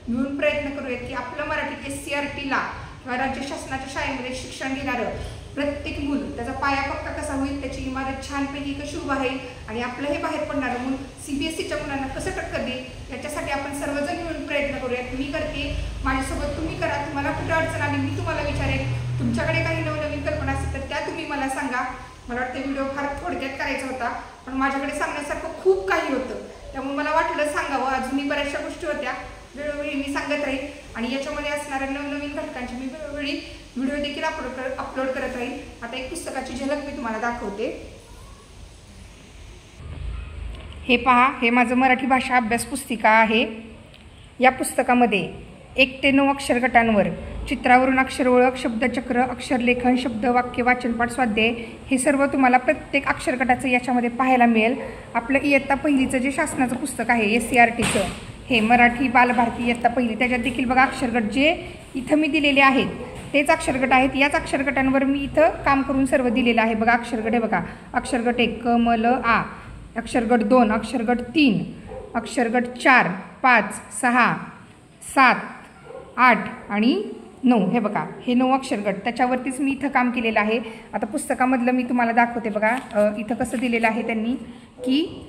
मिळून प्रयत्न करूयात की आपलं मराठी SCRTला किंवा राज्य शासनाच्या शाळेमध्ये शिक्षण घेणारं प्रत्येक मूल त्याचा पाया पक्का कसा होईल, त्याची इमारत छानपैकी कशी उभा राहील आणि आपलं हे बाहेर पडणारं मूल CBSEच्या मुलांना कसं टक्कर देईल याच्यासाठी आपण सर्वजण मिळून प्रयत्न करूयात. मी करते, माझ्यासोबत तुम्ही करा. तुम्हाला कुठं अडचण आली मी तुम्हाला विचारेन. तुमच्याकडे काही नवनवीन कल्पना असतील तर त्या तुम्ही मला सांगा. मला वाटतं व्हिडिओ फार थोडक्यात करायचा होता, पण माझ्याकडे सांगण्यासारखं खूप काही होतं, त्यामुळे मला वाटलं सांगावं. अजूनही बऱ्याचशा गोष्टी होत्या, वेळोवेळी मी सांगत राहील. आणि याच्यामध्ये असणाऱ्या नवनवीन घटकांची मी वेळोवेळी व्हिडिओ देखील अपलोड करत राहील. आता एक पुस्तकाची झलक मी तुम्हाला दाखवते. हे पहा, हे माझं मराठी भाषा अभ्यास पुस्तिका आहे. या पुस्तकामध्ये 1 ते 9 अक्षर गटांवर चित्रावरून अक्षर ओळख, शब्दचक्र, अक्षरलेखन, शब्द, वाक्य, वाचनपाठ, स्वाध्याय हे सर्व तुम्हाला प्रत्येक अक्षर गटाचं याच्यामध्ये पाहायला मिळेल. आपलं इयत्ता पहिलीचं जे शासनाचं पुस्तक आहे SCRTचं, हे मराठी बालभारती इयत्ता पहिली, त्याच्यात देखील बघा अक्षरगट जे इथं मी दिलेले आहेत तेच अक्षरगट आहेत. याच अक्षरगटांवर मी इथं काम करून सर्व दिलेलं आहे. बघा अक्षरगट आहे, बघा अक्षरगट 1 क म ल आ, अक्षरगट 2, अक्षरगट 3, अक्षरगट 4, 5, 6, 7, 8 आणि 9. हे बघा हे 9 अक्षरगट, त्याच्यावरतीच मी इथं काम केलेलं आहे. आता पुस्तकामधलं मी तुम्हाला दाखवते. बघा इथं कसं दिलेलं आहे त्यांनी की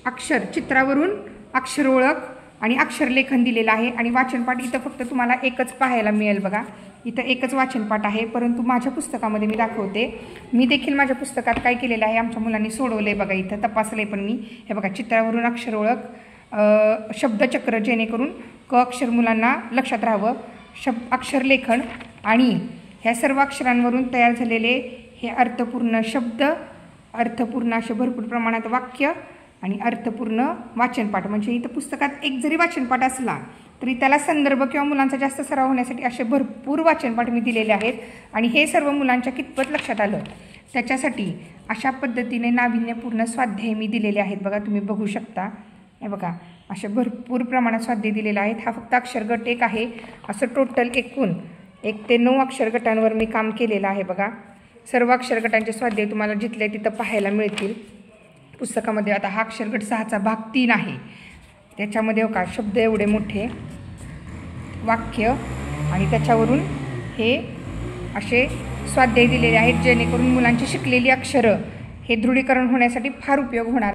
अक्षर चित्रावरून अक्षर ओळख आणि अक्षरलेखन दिलेलं आहे. आणि वाचनपाठ इथं फक्त तुम्हाला एकच पाहायला मिळेल. बघा इथं एकच वाचनपाठ आहे, परंतु माझ्या पुस्तकामध्ये मी दाखवते. मी देखील माझ्या पुस्तकात काय केलेलं आहे, आमच्या मुलांनी सोडवलं आहे. बघा इथं तपासलं आहे पण मी. हे बघा चित्रावरून अक्षर ओळख, शब्दचक्र जेणेकरून क अक्षर मुलांना लक्षात राहावं, अक्षरलेखन आणि ह्या सर्व अक्षरांवरून तयार झालेले हे अर्थपूर्ण शब्द, अर्थपूर्ण असे भरपूर प्रमाणात वाक्य आणि अर्थपूर्ण वाचनपाठ. म्हणजे इथं पुस्तकात एक जरी वाचनपाठ असला तरी त्याला संदर्भ किंवा मुलांचा जास्त सराव होण्यासाठी असे भरपूर वाचनपाठ मी दिलेले आहेत आणि हे सर्व मुलांच्या कितपत लक्षात आलं त्याच्यासाठी अशा पद्धतीने नाविन्यपूर्ण स्वाध्याय मी दिलेले आहेत बघा, तुम्ही बघू शकता. हे बघा असे भरपूर प्रमाणात स्वाध्याय दिलेले आहेत. हा फक्त अक्षर गट 1 आहे. असं टोटल एकूण 1 ते 9 अक्षर गटांवर मी काम केलेलं आहे बघा. सर्व अक्षर गटांचे स्वाध्याय तुम्हाला जिथल्या तिथं पाहायला मिळतील पुस्तकामध्ये. आता हा अक्षर गट 6चा भाग 3 आहे. त्याच्यामध्ये का शब्द एवढे मोठे, वाक्य आणि त्याच्यावरून हे असे स्वाध्याय दिलेले आहेत जेणेकरून मुलांची शिकलेली अक्षरं हे दृढीकरण होण्यासाठी फार उपयोग होणार.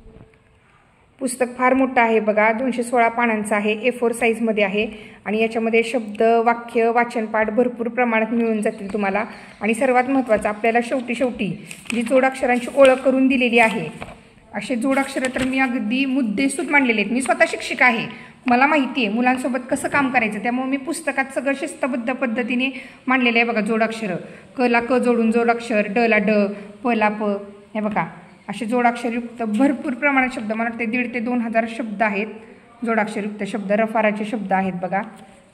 पुस्तक फार मोठं आहे बघा, 216 पानांचं आहे, A4 साईजमध्ये आहे आणि याच्यामध्ये शब्द, वाक्य, वाचनपाठ भरपूर प्रमाणात मिळून जातील तुम्हाला. आणि सर्वात महत्त्वाचं आपल्याला शेवटी जी जोडाक्षरांची ओळख करून दिलेली आहे, असे जोडाक्षरं तर मी अगदी मुद्देसूद मांडलेले आहेत. मी स्वतः शिक्षिका आहे, मला माहिती आहे मुलांसोबत कसं काम करायचं, त्यामुळे मी पुस्तकात सगळं शिस्तबद्ध पद्धतीने मांडलेलं आहे बघा. जोडाक्षरं, क ला क जोडून जोडाक्षर, ड ला ड, प ला प, हे बघा असे जोडाक्षरयुक्त भरपूर प्रमाणात शब्द, मला वाटते 1,500 ते 2,000 शब्द आहेत जोडाक्षरयुक्त शब्द, रफाराचे शब्द आहेत बघा.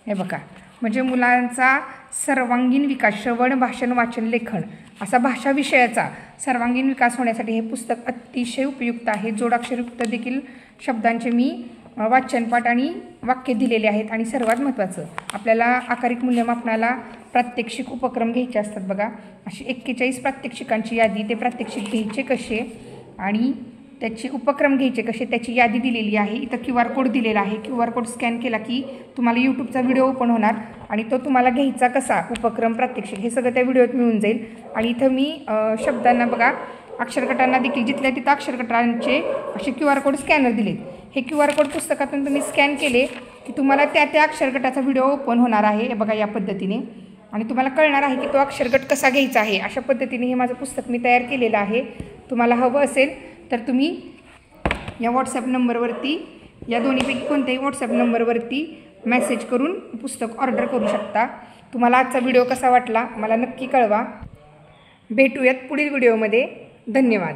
हे बघा म्हणजे मुलांचा सर्वांगीण विकास, श्रवण, भाषण, वाचन, लेखन असा भाषा विषयाचा सर्वांगीण विकास होण्यासाठी हे पुस्तक अतिशय उपयुक्त आहे. जोडाक्षरयुक्त देखील शब्दांचे मी वाचनपाठ आणि वाक्य दिलेले आहेत. आणि सर्वात महत्त्वाचं आपल्याला आकारिक मूल्यमापनाला प्रात्यक्षिक उपक्रम घ्यायचे असतात बघा. अशी 41 प्रात्यक्षिकांची यादी, ते प्रात्यक्षिक घ्यायचे कसे आणि त्याचे उपक्रम घ्यायचे कसे त्याची यादी दिलेली आहे. इथं QR कोड दिलेला आहे. QR कोड स्कॅन केला की तुम्हाला यूट्यूबचा व्हिडिओ ओपन होणार आणि तो तुम्हाला घ्यायचा कसा, उपक्रम, प्रात्यक्षिक हे सगळं त्या व्हिडिओत मिळून जाईल. आणि इथं मी शब्दांना बघा, अक्षरगटांना देखील जिथल्या तिथं अक्षरगटांचे असे QR कोड स्कॅनर दिलेत. हे QR कोड पुस्तकातून तुम्ही स्कॅन केले की तुम्हाला त्या अक्षरगटाचा व्हिडिओ ओपन होणार आहे. हे बघा या पद्धतीने, आणि तुम्हाला कळणार आहे की तो अक्षरगट कसा घ्यायचा आहे. अशा पद्धतीने हे माझं पुस्तक मी तयार केलेलं आहे. तुम्हाला हवं असेल तर तुम्ही या व्हॉट्सॲप नंबरवरती, या दोन्हीपैकी कोणत्याही व्हॉट्सॲप नंबरवरती मेसेज करून पुस्तक ऑर्डर करू शकता. तुम्हाला आजचा व्हिडिओ कसा वाटला मला नक्की कळवा. भेटूयात पुढील व्हिडिओमध्ये. धन्यवाद.